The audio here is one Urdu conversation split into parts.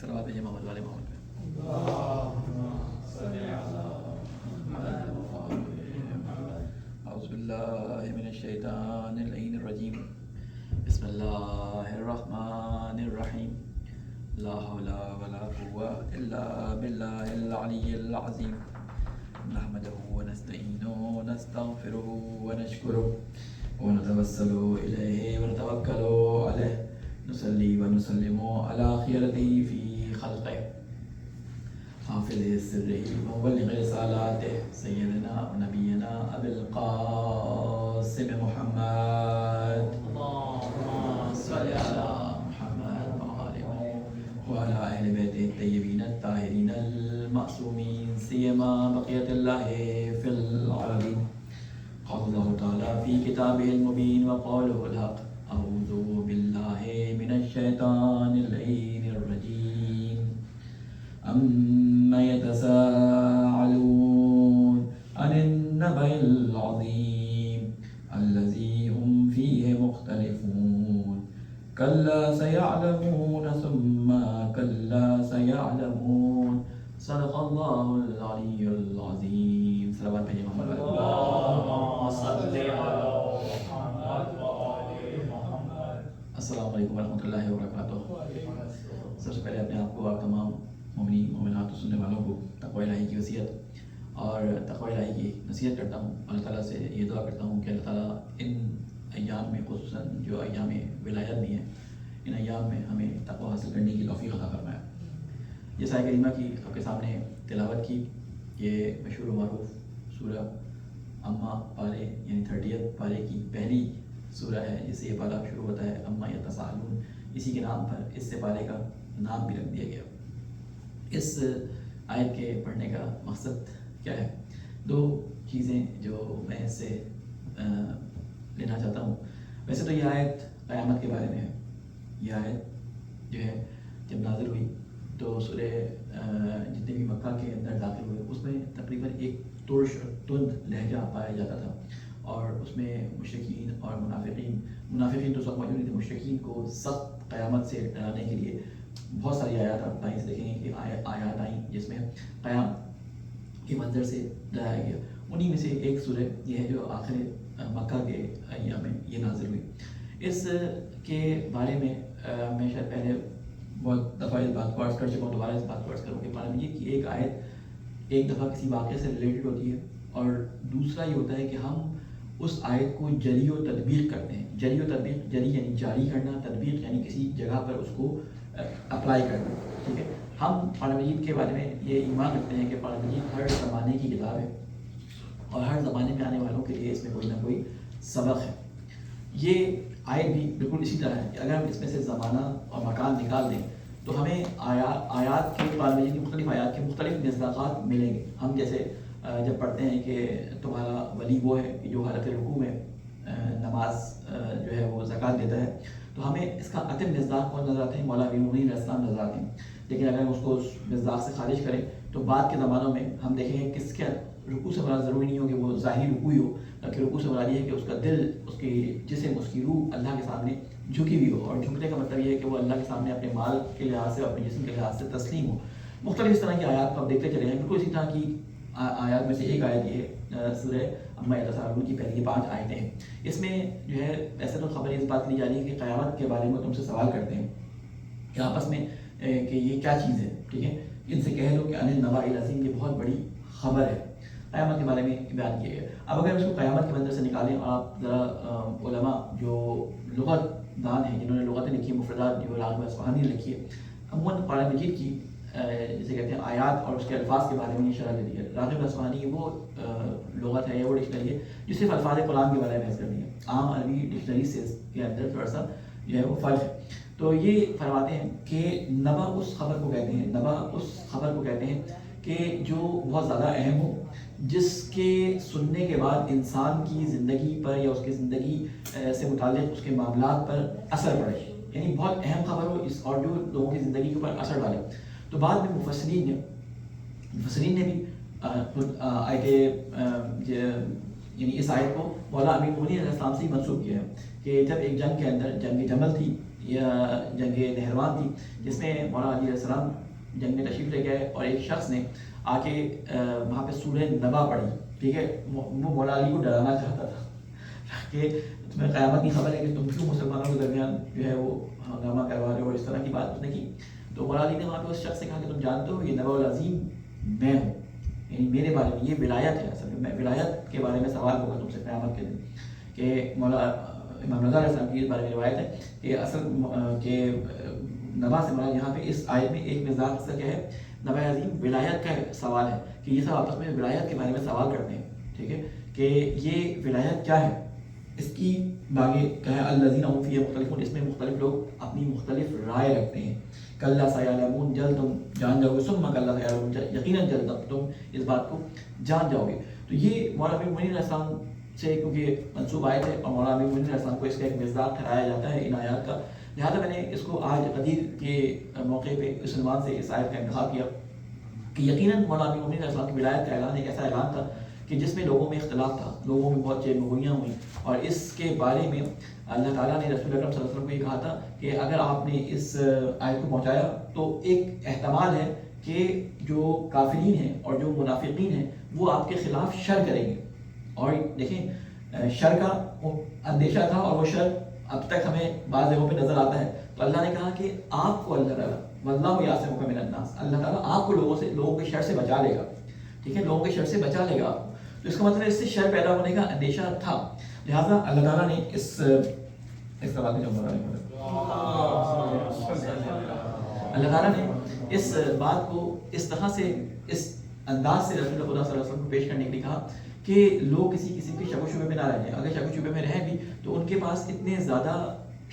صلوات بھیجیں محمد والے محمد پہ. اعوذ باللہ من الشیطان اللعین الرجیم. بسم اللہ الرحمن الرحیم. لا حول ولا قوة الا باللہ العلی العظیم. نحمده ونستعینه ونستغفره ونشکره ونتوسل الیہ ونتوکل علیہ. نصلی ونسلم علی خیرته فی خلقه حافظ سره ومبلغ رسالاته سیدنا ونبینا ابی القاسم محمد. اللهم صل علی محمد وعلى اہل بیت الطیبین الطاہرین المعصومین سیما بقیت اللہ فی العالمین. قال اللہ تعالی فی کتابہ المبین وقوله الحق. اعوذ باللہ من الشیطان اللعین الرجیم. اما يتساءلون عن النبأ العظیم الذی هم فیہ مختلفون. کلا سیعلمون ثم کلا سیعلمون. صدق اللہ العلی العظیم. صلوات بھیجیں محمد والے. اللہم صل علی محمد وآل محمد. السلام علیکم ورحمۃ اللہ وبرکاتہ. سب سے پہلے اپنے آپ کو اور تمام مومنین مومنات و سننے والوں کو تقوی الہی کی وصیت اور تقوی الہی کی نصیحت کرتا ہوں. اللہ تعالیٰ سے یہ دعا کرتا ہوں کہ اللہ تعالیٰ ان ایام میں خصوصاً جو ایام ولایت بھی ہیں ان ایام میں ہمیں تقوی حاصل کرنے کی توفیق عطا فرمائے. جیسا کریمہ کی آپ کے سامنے تلاوت کی یہ مشہور و معروف سورہ اما پارے یعنی 30 پارے کی پہلی سورہ ہے جس سے یہ پارہ شروع ہوتا ہے. اما یتساءلون اسی کے نام پر اس سے پارے کا نام بھی رکھ دیا گیا. اس آیت کے پڑھنے کا مقصد کیا ہے؟ دو چیزیں جو میں اس سے لینا چاہتا ہوں. ویسے تو یہ آیت قیامت کے بارے میں ہے. یہ آیت جو ہے جب نازل ہوئی تو سورہ جتنے بھی مکہ کے اندر داخل ہوئے اس میں تقریباً ایک ترش اور تند لہجہ پایا جاتا تھا اور اس میں مشرکین اور منافقین تو سب موجود نہیں تھے. مشرکین کو سخت قیامت سے ڈرانے کے لیے بہت ساری آیات آپ دائیں سے دیکھیں گے کہ آیات آئیں جس میں قیام کے منظر سے ڈرایا گیا. انہی میں سے ایک سورہ یہ ہے جو آخر مکہ کے ایام میں یہ نازل ہوئی. اس کے بارے میں میں شاید پہلے بہت دفعہ اس بات کو عرض کر چکا ہوں. دوبارہ اس بات کو عرض کروں کہ قرآن مجید کی ایک آیت ایک دفعہ کسی واقعے سے ریلیٹڈ ہوتی ہے اور دوسرا یہ ہوتا ہے کہ ہم اس آیت کو جری و تطبیق کرتے ہیں. جری و تطبیق، جری یعنی جاری کرنا، تطبیق یعنی کسی جگہ پر اس کو اپلائی کرنا. ٹھیک ہے. ہم قرآن مجید کے بارے میں یہ ایمان رکھتے ہیں کہ قرآن مجید ہر زمانے کی کتاب ہے اور ہر زمانے میں آنے والوں کے لیے اس میں کوئی نہ کوئی سبق ہے. یہ آیت بھی بالکل اسی طرح ہے کہ اگر ہم اس میں سے زمانہ اور مکان نکال دیں تو ہمیں آیات کے قرآن مجید کی مختلف آیات کے مختلف مصداقات ملیں گے. ہم جیسے جب پڑھتے ہیں کہ تمہارا ولی وہ ہے کہ جو حالت رکوع میں نماز جو ہے وہ زکوٰۃ دیتا ہے تو ہمیں اس کا عدم مصداق کون نظر آتے ہیں؟ مولا امین علیہ السلام نظر آتے ہیں. لیکن اگر ہم اس کو اس مصداق سے خارج کریں تو بعد کے زمانوں میں ہم دیکھیں گے کس کے رکوع سے مراد ضروری نہیں ہو کہ وہ ظاہری رکوع ہی ہو، بلکہ رکوع سے مراد یہ ہے کہ اس کا دل، اس کی جسم، اس کی روح اللہ کے سامنے جھکی ہوئی ہو. اور جھکنے کا مطلب یہ ہے کہ وہ اللہ کے سامنے اپنے مال کے لحاظ سے، اپنے جسم کے لحاظ سے تسلیم ہو. مختلف اس طرح کی آیات کو آپ دیکھتے چلے ہیں. بالکل اسی طرح کی آیات میں سے ایک آیت یہ ہے سورہ اما یتساءلون کی پہلی 5 آیتیں ہیں. اس میں جو ہے ایسے تو خبر اس بات لی جا رہی ہے کہ قیامت کے بارے میں تم سے سوال کرتے ہیں کہ آپس میں کہ یہ کیا چیز ہے. ٹھیک ہے. ان سے کہہ دو کہ عن النبأ العظیم یہ بہت بڑی خبر ہے. قیامت کے بارے میں بیان کیا گیا. اب اگر اس کو قیامت کے منظر سے نکالیں اور آپ ذرا علماء جو لغت دان ہیں جنہوں نے لغتیں لکھی، مفردات جو راغب اصفہانی نے لکھی ہے، عموماً قرآن مجید کی جسے کہتے ہیں آیات اور اس کے الفاظ کے بارے میں یہ شرح دے دی ہے. راغب اصفہانی وہ لغت ہے یا وہ ڈکشنری ہے جو صرف الفاظ قرآن کے بارے میں بحث کرتی ہے. عام عربی ڈکشنری سے کے اندر تھوڑا سا جو ہے وہ فرق ہے. تو یہ فرماتے ہیں کہ نبا اس خبر کو کہتے ہیں، نبا اس خبر کو کہتے ہیں کہ جو بہت زیادہ اہم ہو، جس کے سننے کے بعد انسان کی زندگی پر یا اس کی زندگی سے متعلق اس کے معاملات پر اثر پڑے. یعنی بہت اہم خبر ہو اس اور جو لوگوں کی زندگی کے اوپر اثر ڈالے. تو بعد میں مفسرین نے بھی خود آیت یعنی اس آیت کو مولا امیر المومنین علیہ السلام سے ہی منسوب کیا ہے کہ جب ایک جنگ کے اندر جنگ جمل تھی یا جنگ نہروان تھی جس میں مولا علی علیہ السلام جنگ میں تشریف لے گئے اور ایک شخص نے آ کے وہاں پہ سورہ نبا پڑھی، ٹھیک ہے، وہ مولا علی کو ڈرانا چاہتا تھا کہ تمہیں قیامت کی خبر ہے کہ تم کیوں مسلمانوں کے درمیان جو ہے وہ ہنگامہ کروا رہے ہو، اور اس طرح کی بات اس نے کی. تو مولا علی نے وہاں پہ اس شخص سے کہا کہ تم جانتے ہو یہ نبا العظیم میں ہوں، یعنی میرے بارے میں یہ ولایت ہے، اصل میں ولایت کے بارے میں سوال ہوگا تم سے قیامت کے دن. کہ مولا امام رضا علیہ السلام کی اس بارے میں روایت ہے کہ اصل کہ نبا سے مراد یہاں پہ اس آیت میں ایک مزاج سے کیا ہے، نبا عظیم ولایت کا سوال ہے کہ یہ سب آپس میں ولایت کے بارے میں سوال کرتے ہیں، ٹھیک ہے، کہ یہ ولایت کیا ہے، اس کی باغے کیا ہے، الذین هم فیہ مختلفون، اس میں مختلف لوگ اپنی مختلف رائے رکھتے ہیں. کلا سیعلمون، جلد تم جان جاؤ گے، ثم کلا سیعلمون، یقیناً جلد تم اس بات کو جان جاؤ گے. تو یہ مولا امیر المومنین علیہ السلام سے کیونکہ منسوب آئے تھے اور مولا امیر المومنین علیہ السلام کو اس کا ایک مصداق ٹھہرایا جاتا ہے ان آیات کا، لہٰذا میں نے اس کو آج غدیر کے موقع پہ اس عنوان سے اس آیت کا انتخاب کیا کہ یقیناً مولا امیر المومنین علیہ السلام کی ولایت کا اعلان ایک ایسا اعلان تھا کہ جس میں لوگوں میں اختلاف تھا، لوگوں میں بہت چیمگوئیاں ہوئیں، اور اس کے بارے میں اللہ تعالیٰ نے رسول اکرم صلی اللہ علیہ وسلم کو یہ کہا تھا کہ اگر آپ نے اس آیت کو پہنچایا تو ایک احتمال ہے کہ جو کافرین ہیں اور جو منافقین ہیں وہ آپ کے خلاف شر کریں گے. اور دیکھیں شر کا اندیشہ تھا اور وہ شر اب تک ہمیں بعض جگہوں پہ نظر آتا ہے. تو اللہ نے کہا کہ آپ کو اللہ تعالیٰ واللہ یعصمک من الناس، اللہ تعالیٰ آپ کو لوگوں کے شر سے بچا لے گا، ٹھیک ہے، لوگوں کے شر سے بچا لے گا. تو اس کا مطلب اس سے شر پیدا ہونے کا اندیشہ تھا، لہٰذا اللہ تعالیٰ نے اللہ تعالیٰ نے اس بات کو اس طرح سے اس انداز سے رسول خدا صلی اللہ علیہ وسلم کو پیش کرنے کے لیے کہا کہ لوگ کسی کے شک و شبے میں نہ رہ جائیں. اگر شک و شبے میں رہیں بھی تو ان کے پاس اتنے زیادہ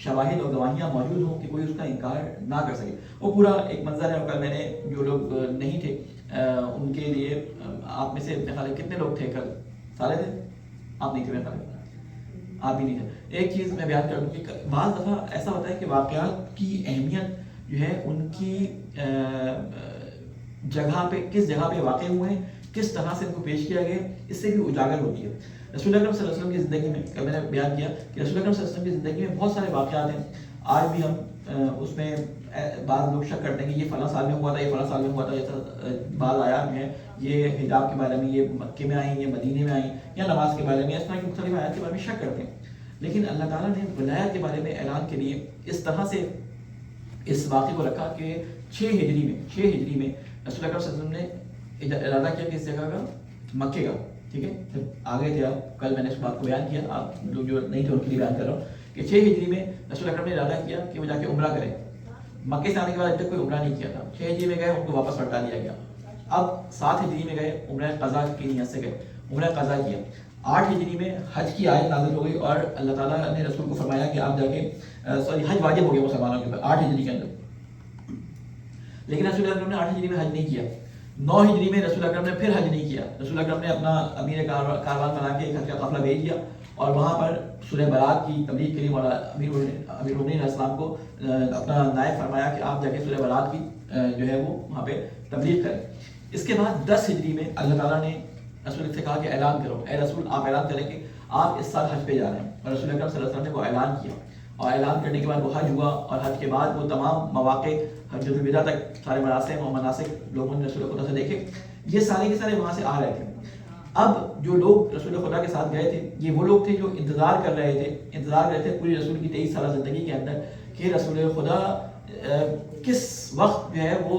شواہد اور گواہیاں موجود ہوں کہ کوئی اس کا انکار نہ کر سکے. وہ پورا ایک منظر ہے. کل میں نے جو لوگ نہیں تھے ان کے لیے آپ میں سے میرے خیال کتنے لوگ تھے کل؟ سارے تھے؟ آپ نہیں تھے میرے خیال، آپ بھی نہیں تھے. ایک چیز میں بیان کر دوں کہ بعض دفعہ ایسا ہوتا ہے کہ واقعات کی اہمیت جو ہے ان کی جگہ پہ، کس جگہ پہ واقع ہوئے ہیں، کس طرح سے ان کو پیش کیا گیا، اس سے بھی اجاگر ہوتی ہے. رسول اکرم صلی اللہ علیہ وسلم کی زندگی میں کل میں نے بیان کیا کہ رسول اکرم صلی اللہ علیہ وسلم کی زندگی میں بہت سارے واقعات ہیں. آج بھی ہم اس میں بعض لوگ شک کرتے ہیں کہ یہ فلاں سال میں ہوا تھا، یہ فلاں سال میں ہوا تھا. جیسا بعض آیات میں یہ حجاب کے بارے میں، یہ مکے میں آئیں، یہ مدینے میں آئیں، یا نماز کے بارے میں، اس طرح کی مختلف آیات کے بارے میں شک کرتے ہیں. لیکن اللہ تعالیٰ نے ولایت کے بارے میں اعلان کے لیے اس طرح سے اس واقعے کو رکھا کہ 6 ہجری میں رسول اکرم صلی اللہ علیہ وسلم نے ارادہ کیا کہ اس جگہ کا، مکے کا، ٹھیک ہے، جب آگے تھے آپ، کل میں نے اس بات کو بیان کیا، آپ لوگ جو نہیں تھے ان کے لیے بیان کر رہا ہوں کہ 6 ہجری میں رسول اکرم نے ارادہ کیا کہ وہ جا کے عمرہ کریں. مکے سے آنے کے بعد اب تک کوئی عمرہ نہیں کیا تھا. 6 ہجری میں گئے، ان کو واپس لوٹا دیا گیا. اب 7 ہجری میں گئے، عمرہ قضا کی نیت سے گئے، عمرہ قضا کیا. 8 ہجری میں حج کی آیت نازل ہو گئی اور اللہ تعالیٰ نے رسول کو فرمایا کہ آپ جا کے حج واجب ہو گیا مسلمانوں کے اوپر 8 ہجری کے اندر. لیکن رسول اکرم نے 8 ہجری میں حج نہیں کیا. 9 ہجری میں رسول اکرم نے پھر حج نہیں کیا. رسول اکرم نے اپنا امیر کاروان بنا کے ایک حج کا قافلہ بھیج دیا اور وہاں پر سورہ برات کی تبلیغ کے لیے مولا امیر المومنین علیہ السلام کو اپنا نائب فرمایا کہ آپ جا کے سورہ برات کی جو ہے وہ وہاں پہ تبلیغ کریں. اس کے بعد 10 ہجری میں اللہ تعالیٰ نے رسول سے کہا کہ اعلان کرو، اے رسول آپ اعلان کریں کہ آپ اس سال حج پہ جا رہے ہیں. اور رسول اکرم صلی اللہ علیہ وسلم نے وہ اعلان کیا اور اعلان کرنے کے بعد وہ حج ہوا. اور حج کے بعد وہ تمام مواقع حجۃ الوداع تک سارے مراسم اور مناسک لوگوں نے رسول خدا سے دیکھے. یہ سارے کے سارے وہاں سے آ رہے تھے. اب جو لوگ رسول خدا کے ساتھ گئے تھے یہ وہ لوگ تھے جو انتظار کر رہے تھے پوری رسول کی 23 سالہ زندگی کے اندر کہ رسول خدا کس وقت جو ہے وہ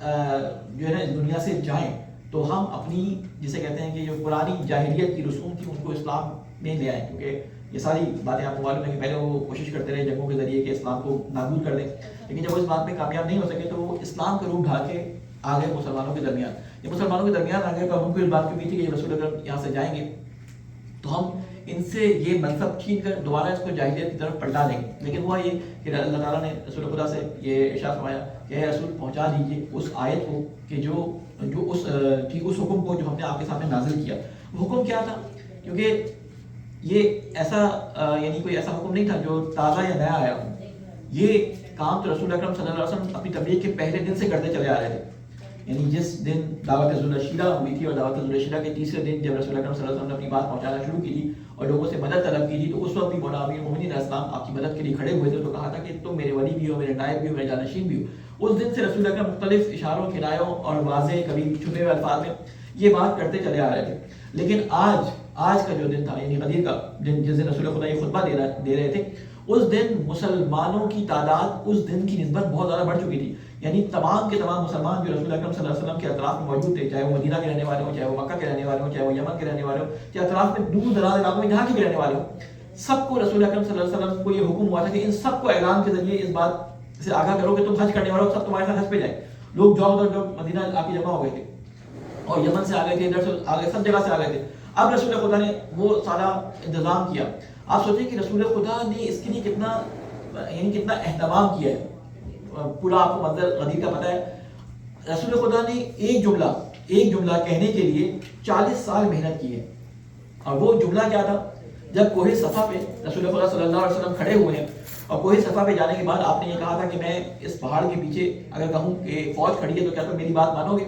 جو ہے نا اس دنیا سے جائیں تو ہم اپنی جسے کہتے ہیں کہ جو پرانی جاہلیت کی رسوم تھی ان کو اسلام میں لے آئیں. کیونکہ یہ ساری باتیں آپ کو معلوم ہے کہ پہلے وہ کوشش کرتے رہے جنگوں کے ذریعے کہ اسلام کو نابود کر دیں، لیکن جب وہ اس بات میں کامیاب نہیں ہو سکے تو وہ اسلام کا روپ ڈھال کے آ گئے مسلمانوں کے درمیان. جب مسلمانوں کے درمیان آ گئے تو ہم کو اس بات کی بھی تھی کہ رسول اکرم یہاں سے جائیں گے تو ہم ان سے یہ منصب چھین کر دوبارہ اس کو جاہلیت کی طرف پلٹا دیں گے. لیکن ہوا یہ کہ اللہ تعالیٰ نے رسول خدا سے یہ ارشاد فرمایا کہ اے رسول پہنچا دیجیے اس آیت کو کہ جو اس حکم کو جو ہم نے آپ کے سامنے نازل کیا. وہ حکم کیا تھا؟ کیونکہ یہ ایسا یعنی کوئی ایسا حکم نہیں تھا جو تازہ یا نیا آیا ہو. یہ کام تو رسول اکرم صلی اللہ علیہ وسلم اپنی تبلیغ کے پہلے دن سے کرتے چلے آ رہے تھے. یعنی جس دن دعوت ذوالشیرہ ہوئی تھی اور دعوت ذوالشیرہ کے تیسرے دن جب رسول اکرم صلی اللہ علیہ وسلم نے اپنی بات پہنچانا شروع کی تھی اور لوگوں سے مدد طلب کی تھی، تو اس وقت بھی مولانا امیر المومنین علیہ السلام آپ کی مدد کے لیے کھڑے ہوئے تھے، تو کہا تھا کہ تم میرے ولی بھی ہو، میرے نائب بھی ہو، میرے جانشین بھی ہو۔ اس دن سے رسول اکرم مختلف اشاروں، کنایوں اور واضح کبھی چھپے ہوئے الفاظ میں یہ بات کرتے چلے آ رہے تھے۔ لیکن آج کا جو دن تھا، یعنی غدیر کا دن، جس دن رسول خدا یہ خطبہ دے رہے تھے، اس دن مسلمانوں کی تعداد اس دن کی نسبت بہت زیادہ بڑھ چکی تھی۔ یعنی تمام کے تمام مسلمان جو رسول اکرم صلی اللہ علیہ وسلم کے اطراف میں موجود تھے، چاہے وہ مدینہ کے رہنے والے ہوں، چاہے وہ مکہ کے رہنے والے ہوں، چاہے وہ یمن کے رہنے والے ہوں، چاہے اطراف میں دور دراز علاقوں میں جہاں کے بھی رہنے والے ہوں، سب کو رسول اکرم صلی اللہ علیہ وسلم کو یہ حکم ہوا تھا کہ ان سب کو اعلان کے ذریعے اس بات سے آگاہ کرو کہ تم حج کرنے والے ہو، سب تمہارے ساتھ حج پہ جائیں۔ لوگ جو مدینہ آ کے جمع ہو گئے تھے اور یمن سے آ گئے تھے، ادھر سے آ گئے، سب جگہ سے آ گئے تھے۔ اب رسول خدا نے وہ سارا انتظام کیا۔ آپ سوچیں کہ رسول خدا نے اس کے لیے کتنا اہتمام کیا ہے۔ پورا آپ کو منظر غدیر کا پتہ ہے۔ رسول خدا نے ایک جملہ کہنے کے لیے 40 سال محنت کی ہے، اور وہ جملہ کیا تھا؟ جب کوہ صفا پہ رسول خدا صلی اللہ علیہ وسلم کھڑے ہوئے ہیں اور کوہ صفا پہ جانے کے بعد آپ نے یہ کہا تھا کہ میں اس پہاڑ کے پیچھے اگر کہوں کہ فوج کھڑی ہے تو کیا تم میری بات مانو گے؟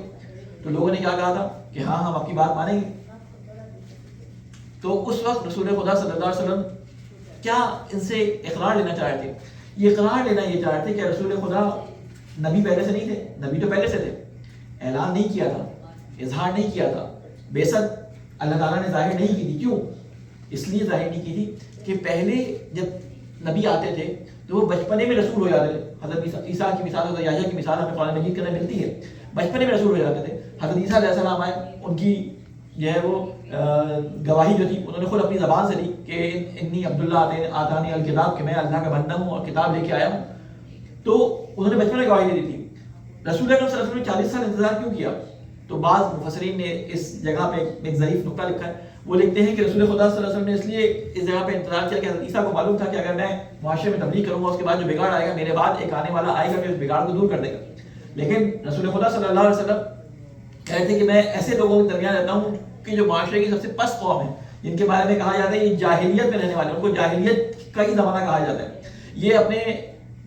تو لوگوں نے کیا کہا تھا کہ ہاں ہم آپ کی بات مانیں گے۔ تو اس وقت رسول خدا صلی اللہ علیہ وسلم کیا ان سے اقرار لینا چاہ رہے تھے؟ یہ اقرار لینا یہ چاہ رہے تھے کہ رسول خدا نبی پہلے سے نہیں تھے، نبی تو پہلے سے تھے، اعلان نہیں کیا تھا، اظہار نہیں کیا تھا، بعثت اللہ تعالیٰ نے ظاہر نہیں کی تھی۔ کیوں؟ اس لیے ظاہر نہیں کی تھی کہ پہلے جب نبی آتے تھے تو وہ بچپنے میں رسول ہو جاتے تھے۔ حضرت عیسیٰ کی مثال، حضرت یحییٰ کی مثال ہمیں قرآن مجید کے اندر ملتی ہے، بچپنے میں رسول ہو جاتے تھے۔ حضرت عیسیٰ علیہ السلام آئے، ان کی جو ہے وہ گواہی جو تھی انہوں نے خود اپنی زبان سے دی کہ انی عبداللہ آتانی الکتاب، کہ میں اللہ کا بندہ ہوں اور کتاب لے کے آیا ہوں۔ تو انہوں نے بچپن میں گواہی دے دی تھی۔ رسول اکرم صلی اللہ علیہ وسلم نے 40 سال انتظار کیوں کیا؟ تو بعض مفسرین نے اس جگہ پہ ایک ضعیف نقطہ لکھا ہے۔ وہ لکھتے ہیں کہ رسول خدا صلی اللہ علیہ وسلم نے اس لیے اس جگہ پہ انتظار کیا کہ حضرت عیسیٰ کو معلوم تھا کہ اگر میں معاشرے میں تبلیغ کروں گا اس کے بعد جو بگاڑ آئے گا، میرے بعد ایک آنے والا آئے گا کہ اس بگاڑ کو دور کر دے گا۔ لیکن رسول خدا صلی اللہ علیہ وسلم کہتے ہیں کہ میں ایسے لوگوں کے درمیان رہتا ہوں کہ جو معاشرے کی سب سے پست قوم ہے، جن کے بارے میں کہا جاتا ہے یہ جاہلیت میں رہنے والے، ان کو جاہلیت کا ہی زمانہ کہا جاتا ہے۔ یہ اپنے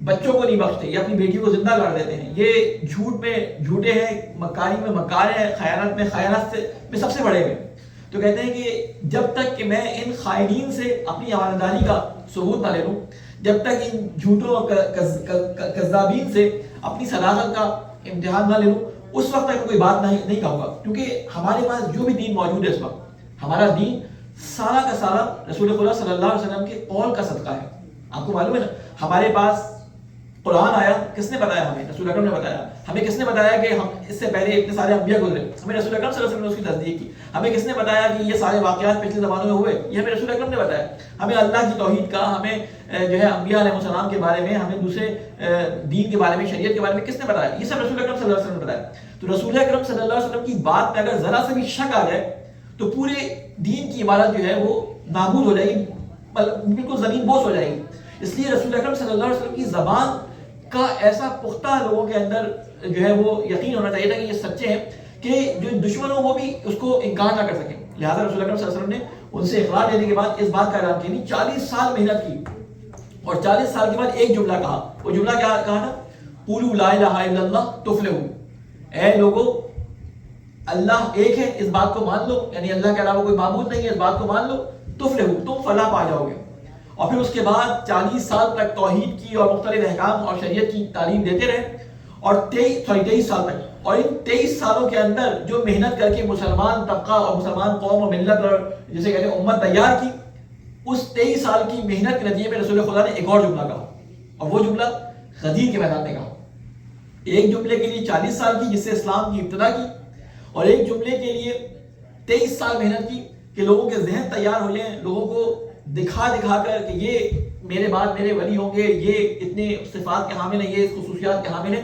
بچوں کو نہیں بخشتے، یہ اپنی بیٹیوں کو زندہ کر دیتے ہیں، یہ جھوٹ میں جھوٹے ہیں، مکاری میں مکار ہیں، خیانت میں خیانت میں سب سے بڑے ہیں۔ تو کہتے ہیں کہ جب تک کہ میں ان خائنین سے اپنی امانتداری کا ثبوت نہ لے لوں، جب تک ان جھوٹوں اور کذابین سے اپنی صداقت کا امتحان نہ لے لوں، اس وقت تک کوئی بات نہیں کہوں گا۔ کیونکہ ہمارے پاس جو بھی دین موجود ہے اس وقت، ہمارا دین سارا کا سارا رسول خدا صلی اللہ علیہ وسلم کے قول کا صدقہ ہے۔ آپ کو معلوم ہے نا، ہمارے پاس قرآن آیا، کس نے بتایا ہمیں؟ رسول اکرم نے بتایا ہمیں۔ کس نے بتایا کہ ہم اس سے پہلے اتنے سارے انبیاء گزرے؟ ہمیں رسول اکرم صلی اللہ علیہ وسلم نے اس کی تصدیق کی۔ ہمیں کس نے بتایا کہ یہ سارے واقعات پچھلے زمانوں میں ہوئے؟ یہ ہمیں رسول اکرم نے بتایا۔ ہمیں اللہ کی توحید کا، ہمیں جو ہے انبیاء علیہ السلام کے بارے میں، ہمیں دوسرے دین کے بارے میں، شریعت کے بارے میں کس نے بتایا؟ یہ سب رسول اکرم صلی اللہ علیہ وسلم نے بتایا۔ تو رسول اکرم صلی اللہ علیہ وسلم کی بات میں اگر ذرا سے بھی شک آ جائے تو پورے دین کی عبادت جو ہے وہ نابود ہو جائے گی، بالکل زمین بوس ہو جائے گی۔ اس لیے رسول اکرم صلی اللہ علیہ وسلم کی زبان کا ایسا پختہ لوگوں کے اندر جو ہے وہ یقین ہونا چاہیے تھا کہ یہ سچے ہیں، کہ جو دشمن ہو وہ بھی اس کو انکار نہ کر سکیں۔ لہٰذا رسول اکرم صلی اللہ علیہ وسلم نے ان سے اقرار لینے کے بعد اس بات کا اعلان کیا، 40 سال محنت کی اور 40 سال کے بعد ایک جملہ کہا۔ وہ جملہ کیا کہا تھا؟ قولوا لا الہ الا اللہ تفلحوا، اے لوگو اللہ ایک ہے، اس بات کو مان لو، یعنی اللہ کے علاوہ کوئی معبود نہیں ہے، اس بات کو مان لو، تفلحوا، تم فلاح پا جاؤ گے۔ اور پھر اس کے بعد 40 سال تک توحید کی اور مختلف احکام اور شریعت کی تعلیم دیتے رہے، اور 23 سال تک، اور ان 23 سالوں کے اندر جو محنت کر کے مسلمان طبقہ اور مسلمان قوم اور ملت اور جسے کہتے ہیں امت تیار کی، اس 23 سال کی محنت کے نتیجے میں رسول خدا نے ایک اور جملہ کہا، اور وہ جملہ غدیر کے میدان میں کہا۔ ایک جملے کے لیے 40 سال کی جس سے اسلام کی ابتدا کی، اور ایک جملے کے لیے 23 سال محنت کی کہ لوگوں کے ذہن تیار ہو جائیں، لوگوں کو دکھا کر کہ یہ میرے بعد میرے ولی ہوں گے، یہ اتنے صفات کے حامل ہیں، یہ اس خصوصیات کے حامل ہیں۔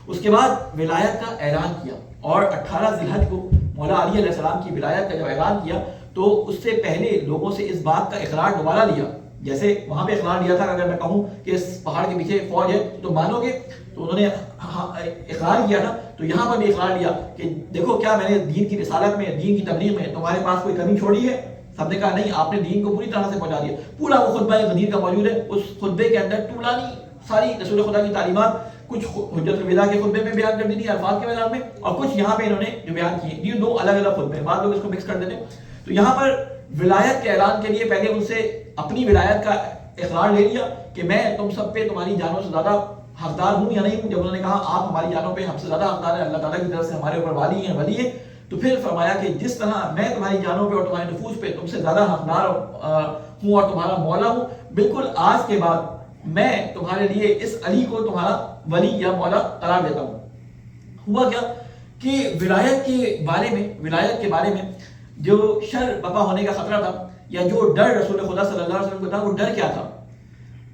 اس کے بعد ولایت کا اعلان کیا، اور 18 ذی الحج کو مولا علی علیہ السلام کی ولایت کا جب اعلان کیا تو اس سے پہلے لوگوں سے اس بات کا اقرار دوبارہ لیا، جیسے وہاں پہ اقرار لیا تھا کہ اگر میں کہوں کہ اس پہاڑ کے پیچھے فوج ہے تو مانو گے، تو انہوں نے اقرار کیا تھا، تو یہاں پر بھی اقرار لیا کہ دیکھو کیا میں نے دین کی رسالت میں، دین کی تبلیغ میں تمہارے پاس کوئی کمی چھوڑی ہے؟ سب نے کہا نہیں، آپ نے دین کو پوری طرح سے پہنچا دیا۔ پورا وہ خطبہ غدیر کا موجود ہے، اس خطبے کے اندر طولانی ساری رسول خدا کی تعلیمات کچھ حجت الوداع کے خطبے میں بیان کر دی تھی الفاظ کے میدان میں، اور کچھ یہاں پہ انہوں نے جو بیان کیے، یہ دو الگ الگ خطبے، بعض لوگ اس کو مکس کر دیتے۔ تو یہاں پر ولایت کے اعلان کے لیے پہلے ان سے اپنی ولایت کا اقرار لے لیا کہ میں تم سب پہ تمہاری جانوں سے زیادہ حقدار ہوں یا نہیں ہوں۔ جب انہوں نے کہا آپ ہماری جانوں پہ ہم سے زیادہ حقدار ہیں، اللہ تعالیٰ کی طرف سے ہمارے اوپر والی ہیں ولی ہیں، تو پھر فرمایا کہ جس طرح میں تمہاری جانوں پہ اور تمہارے نفوس پہ تم سے زیادہ حقدار ہوں اور تمہارا مولا ہوں، بالکل آج کے بعد میں تمہارے لیے اس علی کو تمہارا ولی یا مولا قرار دیتا ہوں۔ ہوا کیا کہ ولایت کے بارے میں جو شر بپا ہونے کا خطرہ تھا یا جو ڈر رسول خدا صلی اللہ علیہ وسلم کو تھا، وہ ڈر کیا تھا؟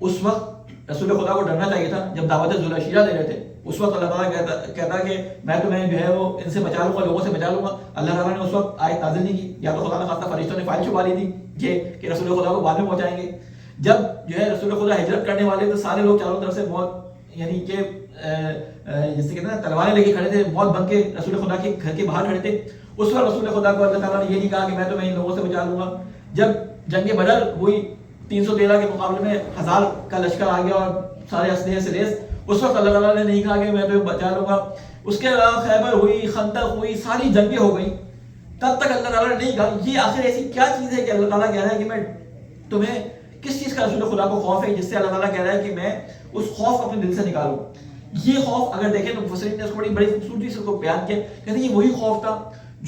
اس وقت رسول خدا کو ڈرنا چاہیے تھا جب دعوت ذوالعشیرہ دے رہے تھے، اس وقت اللہ تعالیٰ کہتا کہ میں تمہیں جو ہے وہ ان سے بچا لوں گا، لوگوں سے بچا لوں گا۔ اللہ تعالیٰ نے اس وقت آیت نازل نہیں کی، یا تو خدا نے خاصہ فرشتوں نے فائل چھپا لی تھی کہ رسول خدا کو بعد میں پہنچائیں گے۔ جب جو ہے رسول خدا ہجرت کرنے والے تو سارے لوگ چاروں طرف سے موت، یعنی کہ جسے کہتے ہیں تلواریں لے کے کھڑے تھے، موت بن کے رسول خدا کے گھر کے باہر کھڑے تھے۔ اس وقت رسول خدا کو اللہ تعالیٰ نے یہ نہیں کہا کہ میں تمہیں ان لوگوں سے بچا لوں گا۔ جب جنگ بدر ہوئی 313 کے مقابلے میں 1000 کا لشکر آ گیا اور سارے اسلحے سے لیس، اس وقت اللہ تعالیٰ نے نہیں کہا کہ میں تمہیں بچا لوں گا۔ اس کے علاوہ خیبر ہوئی، خندق ہوئی، ساری جنگیں ہو گئی، تب تک اللہ تعالیٰ نے نہیں کہا یہ آخر ایسی کیا چیز ہے کہ اللہ تعالیٰ کہہ رہا ہے کہ میں تمہیں کس چیز کا رسول خدا کو خوف ہے جس سے اللہ تعالیٰ کہہ رہا ہے کہ میں اس خوف کو اپنے دل سے نکالوں۔ یہ خوف اگر دیکھیں تو مفسرین نے اس کو بڑی خوبصورتی سے اس کو بیان کیا، کہتے ہیں یہ وہی خوف تھا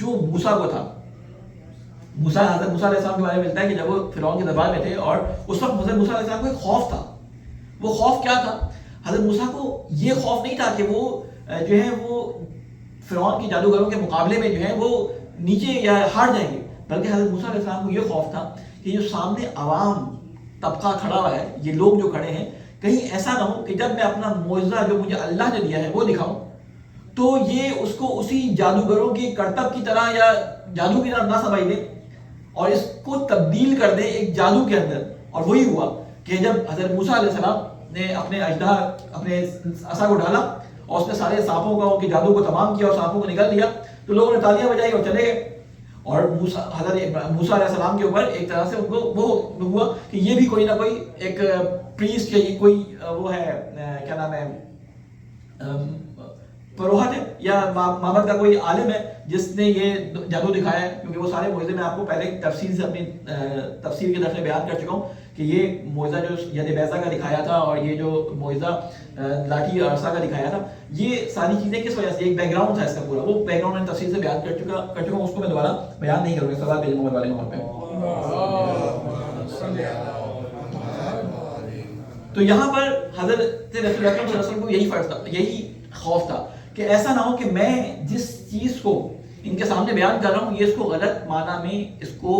جو موسیٰ کو تھا۔ حضرت موسیٰ علیہ السلام کے بارے میں ملتا ہے کہ جب وہ فرعون کے دربار میں تھے اور اس وقت حضرت موسیٰ علیہ السلام کو ایک خوف تھا۔ وہ خوف کیا تھا؟ حضرت موسیٰ کو یہ خوف نہیں تھا کہ وہ جو ہے وہ فرعون کی جادوگروں کے مقابلے میں جو ہے وہ نیچے یا ہار جائیں گے، بلکہ حضرت موسیٰ علیہ السلام کو یہ خوف تھا کہ جو سامنے عوام طبقہ کھڑا ہوا ہے، یہ لوگ جو کھڑے ہیں، کہیں ایسا نہ ہو کہ جب میں اپنا معجزہ جو مجھے اللہ نے دیا ہے وہ دکھاؤں تو یہ اس کو اسی جادوگروں کی کرتب کی طرح یا جادو کی طرح نہ سمجھ دے اور اس کو تبدیل کر دے ایک جادو کے اندر۔ اور وہی ہوا کہ جب حضرت موسیٰ علیہ السلام نے اپنے اژدہا اپنے عصا کو ڈالا اور اس نے سارے سانپوں کا ان کے جادو کو تمام کیا اور سانپوں کو نکل دیا، تو لوگوں نے تالیاں بجائی اور چلے گئے۔ اور حضرت موسیٰ علیہ السلام کے اوپر ایک طرح سے ان کو وہ ہوا کہ یہ بھی کوئی نہ کوئی ایک پریسٹ یا کوئی وہ ہے کیا نام ہے پروہت ہے یا معبد کا کوئی عالم ہے جس نے یہ جادو دکھایا ہے، کیونکہ وہ سارے معجزے میں آپ کو پہلے تفصیل سے اپنی تفسیر کے درس میں بیان کر چکا ہوں کہ یہ معجزہ جو ید بیضہ کا دکھایا تھا اور یہ جو معجزہ لاٹھی اور عصا کا دکھایا تھا، یہ ساری چیزیں کس وجہ سے، ایک بیک گراؤنڈ تھا اس کا پورا، وہ بیک گراؤنڈ میں تفصیل سے بیان کر چکا ہوں، اس کو میں دوبارہ بیان نہیں کروں گا۔ سوال بھیجیں محمد والے محمد پہ۔ تو یہاں پر حضرت رسول اکرم صلی اللہ علیہ وسلم کو یہی فرض تھا، یہی خوف تھا کہ ایسا نہ ہو کہ میں جس چیز کو ان کے سامنے بیان کر رہا ہوں یہ اس کو غلط معنی میں اس کو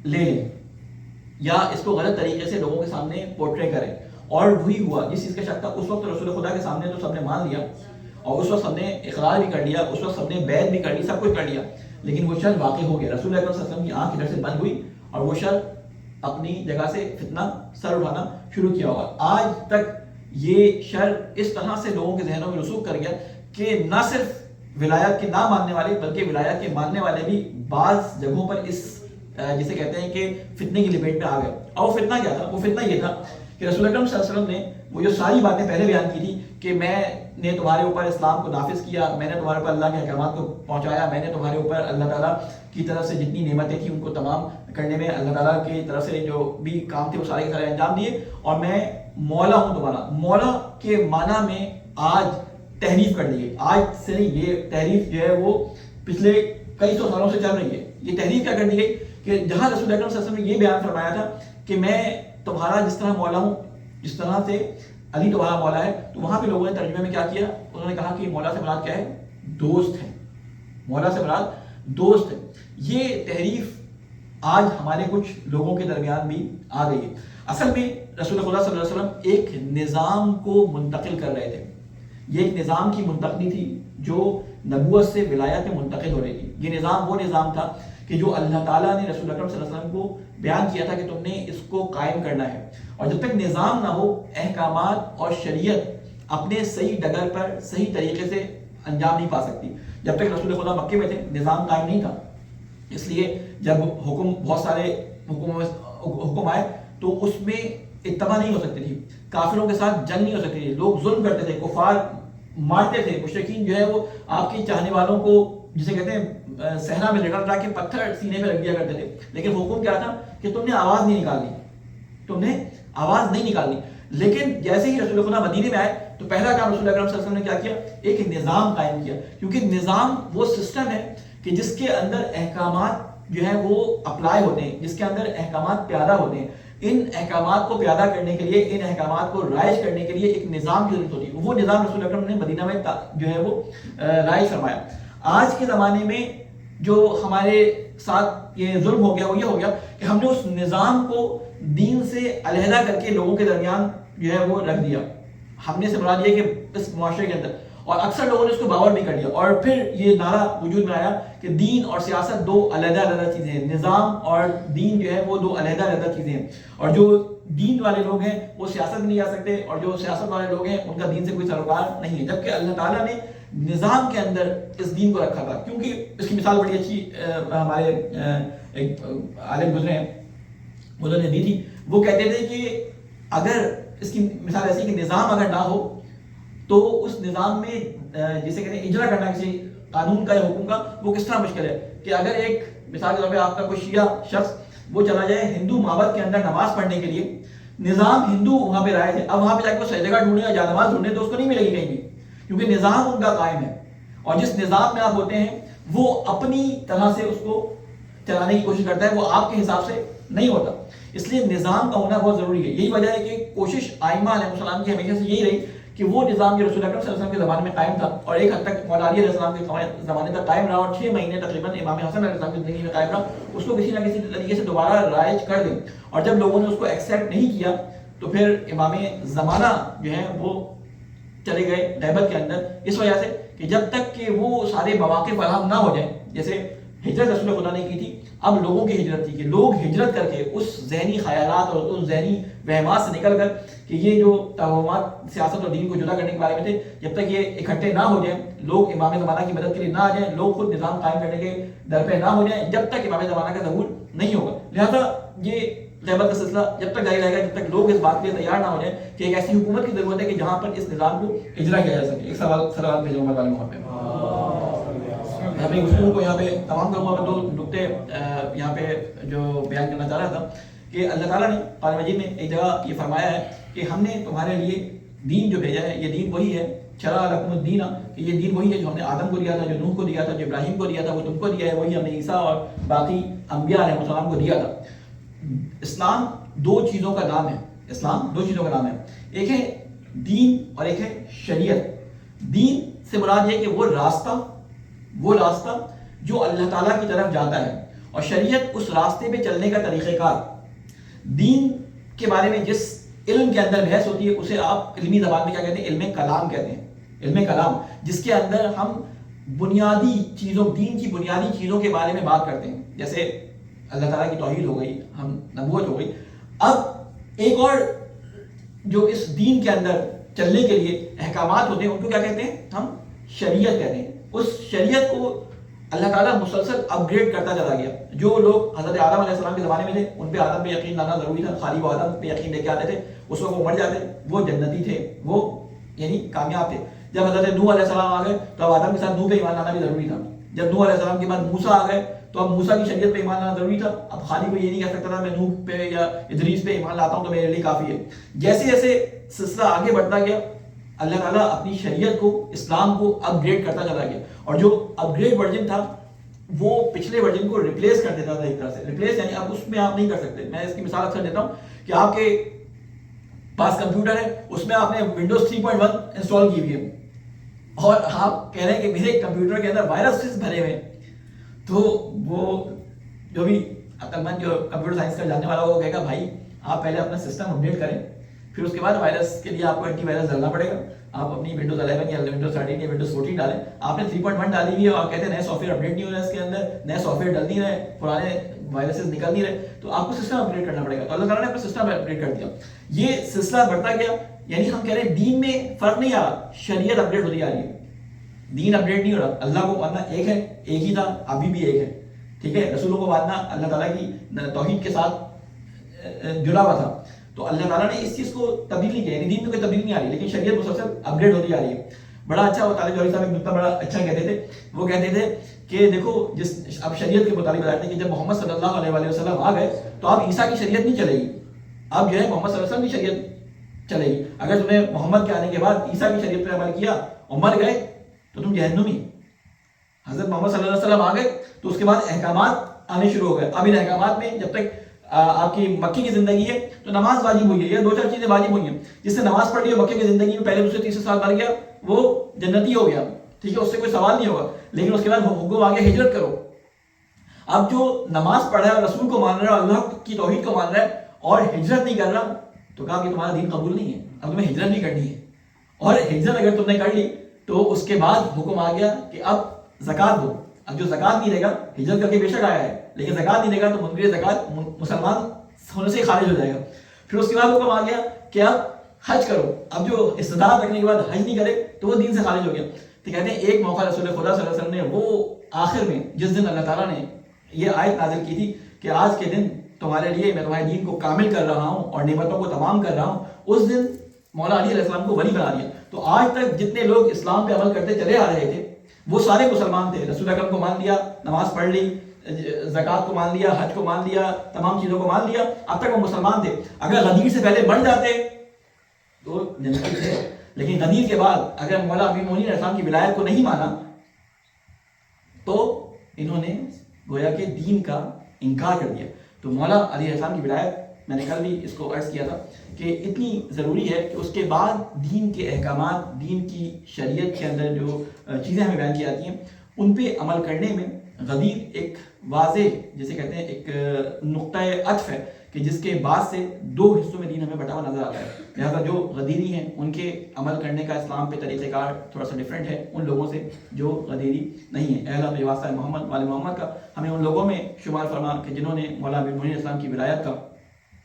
لے لیں یا اس کو غلط طریقے سے لوگوں کے سامنے پورٹرے کریں۔ اور وہی ہوا جس چیز کا شک تھا، اس وقت رسول خدا کے سامنے تو سب نے مان لیا اور اس وقت سب نے اقرار بھی کر لیا، اس وقت سب نے بیعت بھی کر لی، سب کچھ کر لیا، لیکن وہ شر واقع ہو گیا۔ رسول اکرم صلی اللہ علیہ وسلم کی آنکھ ادھر سے بند ہوئی اور وہ شر اپنی جگہ سے فتنہ سر اٹھانا شروع کیا ہوا۔ آج تک یہ شر اس طرح سے لوگوں کے ذہنوں میں رسوخ کر گیا کہ نہ صرف ولایت کے نہ ماننے والے بلکہ ولایت کے ماننے والے بھی بعض جگہوں پر اس جسے کہتے ہیں کہ فتنے کی لپیٹ میں آ گئے۔ اور وہ فتنہ کیا تھا؟ وہ فتنہ یہ تھا کہ رسول اکرم صلی اللہ علیہ وسلم نے وہ جو ساری باتیں پہلے بیان کی تھی کہ میں نے تمہارے اوپر اسلام کو نافذ کیا، میں نے تمہارے اوپر اللہ کے احکامات کو پہنچایا، میں نے تمہارے اوپر اللہ تعالیٰ کی طرف سے جتنی نعمتیں تھیں ان کو تمام کرنے میں اللہ تعالیٰ کی طرف سے جو بھی کام تھے وہ سارے کے سارے انجام دیے، اور میں مولا ہوں تمہارا۔ مولا کے معنی میں آج تحریف کر دی گئی، آج سے نہیں، یہ تحریف جو ہے وہ پچھلے کئی سو سالوں سے چل رہی ہے۔ یہ تحریف کیا کر دی گئی کہ جہاں رسول اکرم صلی اللہ علیہ وسلم نے یہ بیان فرمایا تھا کہ میں تمہارا جس طرح مولا ہوں، جس طرح سے علی تمہارا مولا ہے، تو وہاں پہ لوگوں نے ترجمے میں کیا کیا، انہوں نے کہا کہ مولا سے مراد کیا ہے؟ دوست ہے۔ مولا سے مراد دوست ہے۔ یہ تحریف آج ہمارے کچھ لوگوں کے درمیان بھی آ گئی ہے۔ اصل میں رسول خدا صلی اللہ علیہ وسلم ایک نظام کو منتقل کر رہے تھے، یہ ایک نظام کی منتقلی تھی جو نبوت سے ولایت میں منتقل ہو رہی تھی۔ یہ نظام وہ نظام تھا کہ جو اللہ تعالیٰ نے رسول اکرم صلی اللہ علیہ وسلم کو بیان کیا تھا کہ تم نے اس کو قائم کرنا ہے، اور جب تک نظام نہ ہو احکامات اور شریعت اپنے صحیح ڈگر پر صحیح طریقے سے انجام نہیں پا سکتی۔ جب تک رسول خدا مکے میں تھے نظام قائم نہیں تھا، اس لیے جب بہت سارے حکم آئے تو اس میں اتباع نہیں ہو سکتی تھی۔ کافروں کے ساتھ جنگ نہیں ہو سکتی تھی، لوگ ظلم کرتے تھے، کفار مارتے تھے، مشرکین جو ہے وہ آپ کے چاہنے والوں کو جسے کہتے ہیں صحرا میں لٹا کے پتھر سینے پہ رکھ دیا کرتے تھے، لیکن حکم کیا تھا کہ تم نے آواز نہیں نکالنی، تم نے آواز نہیں نکالنی. لیکن جیسے ہی رسول خدا مدینے میں آئے تو پہلا کام رسول اکرم صلی اللہ علیہ وسلم نے کیا کیا؟ ایک نظام قائم کیا، کیونکہ نظام وہ سسٹم ہے کہ جس کے اندر احکامات جو ہیں وہ اپلائی ہوتے ہیں، جس کے اندر احکامات پیادہ ہوتے ہیں. ان احکامات کو پیادہ کرنے کے لیے، ان احکامات کو رائج کرنے کے لیے ایک نظام کی ضرورت ہوتی ہے. وہ نظام رسول اکرم نے مدینہ میں جو ہے وہ رائج فرمایا. آج کے زمانے میں جو ہمارے ساتھ یہ ظلم ہو گیا وہ یہ ہو گیا کہ ہم نے اس نظام کو دین سے علیحدہ کر کے لوگوں کے درمیان جو ہے وہ رکھ دیا. ہم نے سے مراد یہ کہ اس معاشرے کے اندر، اور اکثر لوگوں نے اس کو باور بھی کر لیا، اور پھر یہ نعرہ وجود میں آیا کہ دین اور سیاست دو علیحدہ علیحدہ چیزیں ہیں، نظام اور دین جو ہے وہ دو علیحدہ علیحدہ چیزیں ہیں، اور جو دین والے لوگ ہیں وہ سیاست میں نہیں جا سکتے، اور جو سیاست والے لوگ ہیں ان کا دین سے کوئی سروکار نہیں ہے. جبکہ اللہ تعالیٰ نے نظام کے اندر اس دین کو رکھا تھا. کیونکہ اس کی مثال بڑی اچھی ہمارے ایک عالم گزرے ہیں انہوں نے دی تھی. وہ کہتے تھے کہ اگر اس کی مثال ایسی کہ نظام اگر نہ ہو تو اس نظام میں جسے کہتے ہیں اجرا کرنا کسی قانون کا یا حکم کا وہ کس طرح مشکل ہے. کہ اگر ایک مثال کے طور پہ آپ کا کوئی شیعہ شخص وہ چلا جائے ہندو معبد کے اندر نماز پڑھنے کے لیے، نظام ہندو وہاں پہ رائج ہے، اب وہاں پہ جا کے وہ صحیح جگہ ڈھونڈے یا جانماز ڈھونڈے تو اس کو نہیں ملے گی کہیں بھی، کیونکہ نظام ان کا قائم ہے. اور جس نظام میں آپ ہوتے ہیں وہ اپنی طرح سے اس کو چلانے کی کوشش کرتا ہے، وہ آپ کے حساب سے نہیں ہوتا. اس لیے نظام کا ہونا بہت ضروری ہے. یہی وجہ ہے کہ کوشش ائمہ علیہ السلام کی ہمیشہ سے یہی رہی کہ وہ نظام جو رسول اکرم صلی اللہ علیہ وسلم کے زمانے میں قائم تھا اور ایک حد تک مولا علی علیہ السلام کے زمانے تک قائم رہا، اور 6 مہینے تقریباً امام حسن علیہ السلام کی زندگی میں قائم رہا، اس کو کسی نہ کسی طریقے سے دوبارہ رائج کر دیں. اور جب لوگوں نے اس کو ایکسیپٹ نہیں کیا تو پھر امام زمانہ جو ہے وہ چلے گئے غیبت کے اندر، اس وجہ سے کہ جب تک کہ وہ سارے مواقع فراہم نہ ہو جائیں. جیسے ہجرت رسول خدا نے کی تھی، اب لوگوں کی ہجرت تھی کہ لوگ ہجرت کر کے اس ذہنی خیالات اور اس ذہنی وہمات سے نکل کر کہ یہ جو توہمات سیاست اور دین کو جدا کرنے کے بارے میں تھے، جب تک یہ اکٹھے نہ ہو جائیں، لوگ امام زمانہ کی مدد کے لیے نہ آ جائیں، لوگ خود نظام قائم کرنے کے در پہ نہ ہو جائیں، جب تک امام زمانہ کا ظہور نہیں ہوگا. لہذا یہ غیبت کا سلسلہ جب تک جاری رہے گا جب تک لوگ اس بات کے لیے تیار نہ ہو جائیں کہ ایک ایسی حکومت کی ضرورت ہے کہ جہاں پر اس نظام کو اجرا کیا جا سکے. ایک سوال بھیجو عمر والے محمد میں اپنی گفتگو کو یہاں پہ تمام کروں گا. 2 نقطے یہاں پہ جو بیان کرنا چاہ رہا تھا کہ اللہ تعالیٰ نے قرآن مجید میں ایک جگہ یہ فرمایا ہے کہ ہم نے تمہارے لیے دین جو بھیجا ہے، یہ دین وہی ہے، شرع لکم الدین، کہ یہ دین وہی ہے جو ہم نے آدم کو دیا تھا، جو نوح کو دیا تھا، جو ابراہیم کو دیا تھا، وہ تم کو دیا ہے، وہی ہم نے عیسیٰ اور باقی انبیاء علیہ السلام کو دیا تھا. اسلام 2 چیزوں کا نام ہے. اسلام 2 چیزوں کا نام ہے، ایک ہے دین اور ایک ہے شریعت. دین سے مراد یہ کہ وہ راستہ جو اللہ تعالیٰ کی طرف جاتا ہے، اور شریعت اس راستے پہ چلنے کا طریقہ کار. دین کے بارے میں جس علم کے اندر بحث ہوتی ہے اسے آپ علمی زبان میں کیا کہتے ہیں؟ علم کلام کہتے ہیں. علم کلام جس کے اندر ہم بنیادی چیزوں، دین کی بنیادی چیزوں کے بارے میں بات کرتے ہیں، جیسے اللہ تعالیٰ کی توحید ہو گئی، ہم نبوت ہو گئی. اب ایک اور جو اس دین کے اندر چلنے کے لیے احکامات ہوتے ہیں ان کو کیا کہتے ہیں؟ ہم شریعت کہتے ہیں. اس شریعت کو اللہ تعالیٰ مسلسل اپ گریڈ کرتا چلا گیا. جو لوگ حضرت آدم علیہ السلام کے زمانے میں تھے ان پہ آدم پہ یقین لانا ضروری تھا، خالی وہ آدم پہ یقین لے کے آتے تھے، اس وقت وہ مر جاتے، وہ جنتی تھے، وہ یعنی کامیاب تھے. جب حضرت نوح علیہ السلام آ گئے تو اب آدم کے ساتھ نوح پہ ایمان لانا بھی ضروری تھا. جب نوح علیہ السلام کے بعد موسیٰ آ گئے تو اب موسیٰ کی شریعت پہ ایمان لانا ضروری تھا. اب خالی کوئی یہ نہیں کہہ سکتا تھا میں نوح پہ یا ادریس پہ ایمان لاتا ہوں تو میرے لیے کافی ہے. جیسے جیسے سلسلہ آگے بڑھتا گیا اللہ تعالیٰ اپنی شریعت کو، اسلام کو اپ گریڈ کرتا چلا گیا، اور جو اپ گریڈ ورژن تھا وہ پچھلے ورژن کو ریپلیس کر دیتا تھا. ایک طرح سے ریپلیس یعنی اب اس میں آپ نہیں کر سکتے. میں اس کی مثال اکثر دیتا ہوں کہ آپ کے پاس کمپیوٹر ہے، اس میں آپ نے ونڈوز 3.1 انسٹال کی ہوئی ہے اور آپ کہہ رہے ہیں کہ میرے کمپیوٹر کے اندر وائرسز بھرے ہوئے ہیں، تو وہ جو بھی عقل مند جو کمپیوٹر سائنس کا جاننے والا وہ کہے گا بھائی آپ پہلے اپنا سسٹم اپڈیٹ کریں، پھر اس کے بعد وائرس کے لیے آپ کو اینٹی وائرس ڈالنا پڑے گا. آپ اپنی ونڈوز 11 یا ونڈوز 13 یا ونڈوز 14 ڈالیں. آپ نے 3.1 ڈالی ہوئی ہے اور کہتے ہیں نئے سافٹ ویئر اپڈیٹ نہیں ہو رہا ہے، اس کے اندر نئے سافٹ ویئر ڈل نہیں رہے، پرانے وائرسز نکل نہیں رہے، تو آپ کو سسٹم اپڈیٹ کرنا پڑے گا. تو اللہ تعالیٰ نے اپنا سسٹم اپڈیٹ کر دیا. یہ سلسلہ بڑھتا گیا، یعنی ہم کہہ رہے ہیں دین میں فرق نہیں آ رہا، شریعت اپڈیٹ ہوتی آ رہی ہے، دین اپڈیٹ نہیں ہو رہا. اللہ کو ماننا ایک ہے، ایک ہی تھا، ابھی بھی ایک ہے، ٹھیک ہے. رسولوں کو ماننا اللہ تعالیٰ کی توحید کے ساتھ جڑا ہوا تھا. تو تو اللہ تعالیٰ نے اس چیز کو تبدیل نہیں کیا، یعنی دین میں کوئی تبدیلی نہیں آ رہی، لیکن شریعت مسلسل اپگریڈ ہوتی آ رہی ہے. بڑا اچھا وہ طالب جوہری صاحب ایک نقطہ بڑا اچھا کہتے تھے، وہ کہتے تھے کہ دیکھو اب شریعت کے مطابق بتاتے ہیں کہ جب محمد صلی اللہ علیہ وسلم آ گئے تو اب عیسیٰ کی شریعت نہیں چلے گی، اب جو ہے محمد صلی اللہ علیہ وسلم کی شریعت چلے گی. اگر تم نے محمد کے آنے کے بعد عیسیٰ کی شریعت پر عمل کیا اور مر گئے تو تم جہنمی. حضرت محمد صلی اللہ علیہ وسلم آ گئے تو اس کے بعد احکامات آنے شروع ہو گئے. اب ان احکامات میں جب تک آپ کی مکی کی زندگی ہے تو نماز واجب ہوئی ہے، یا دو چار چیزیں واجب ہوئی ہیں. جس نے نماز پڑھ لی ہو مکی کی زندگی میں پہلے دوسرے تیسرے سال مر گیا وہ جنتی ہو گیا، ٹھیک ہے، اس سے کوئی سوال نہیں ہوگا. لیکن اس کے بعد حکم آگے ہجرت کرو. اب جو نماز پڑھ رہا ہے، رسول کو مان رہا ہے، اللہ کی توحید کو مان رہا ہے اور ہجرت نہیں کر رہا، تو کہا کہ تمہارا دین قبول نہیں ہے، اب تمہیں ہجرت نہیں کرنی ہے. اور ہجرت اگر تم نے کر لی تو اس کے بعد حکم آ گیا کہ اب زکوٰۃ دو. اب جو زکوٰۃ نہیں دے گا، ہجرت کر کے بے شک آیا ہے لیکن زکوٰۃ نہیں دے گا تو منکر زکوٰۃ مسلمان ہونے سے خارج ہو جائے گا. پھر اس کے بعد حکم آ گیا کہ اب حج کرو. اب جو استطاعت رکھنے کے بعد حج نہیں کرے تو وہ دین سے خارج ہو گیا. تو کہتے ہیں ایک موقع رسول خدا صلی اللہ علیہ وسلم نے وہ آخر میں جس دن اللہ تعالیٰ نے یہ آیت نازل کی تھی کہ آج کے دن تمہارے لیے میں تمہارے دین کو کامل کر رہا ہوں اور نعمتوں کو تمام کر رہا ہوں، اس دن مولا علی علیہ السلام کو ولی بنا دیا. تو آج تک جتنے لوگ اسلام پہ عمل کرتے چلے آ رہے تھے وہ سارے مسلمان تھے. رسول اکرم کو مان لیا، نماز پڑھ لی، زکوٰۃ کو مان لیا، حج کو مان لیا، تمام چیزوں کو مان لیا، اب تک وہ مسلمان تھے. اگر غدیر سے پہلے مر جاتے تو جنتی تھے، لیکن غدیر کے بعد اگر مولا امیر المومنین علیہ السلام کی ولایت کو نہیں مانا تو انہوں نے گویا کہ دین کا انکار کر دیا. تو مولا علی علیہ السلام کی ولایت میں نے کل بھی اس کو عرض کیا تھا کہ اتنی ضروری ہے کہ اس کے بعد دین کے احکامات، دین کی شریعت کے اندر جو چیزیں ہمیں بیان کی جاتی ہیں ان پہ عمل کرنے میں غدیر ایک واضح جسے کہتے ہیں ایک نقطۂ عطف ہے کہ جس کے بعد سے دو حصوں میں دین ہمیں بٹا ہوا نظر آتا ہے. لہٰذا جو غدیری ہیں ان کے عمل کرنے کا اسلام پہ طریقہ کار تھوڑا سا ڈفرینٹ ہے ان لوگوں سے جو غدیری نہیں ہیں. اے اللہ تو یہ واسطہ ہے محمد والے محمد کا، ہمیں ان لوگوں میں شمار فرما کہ جنہوں نے مولا امیر المومنین اسلام کی ولایت کا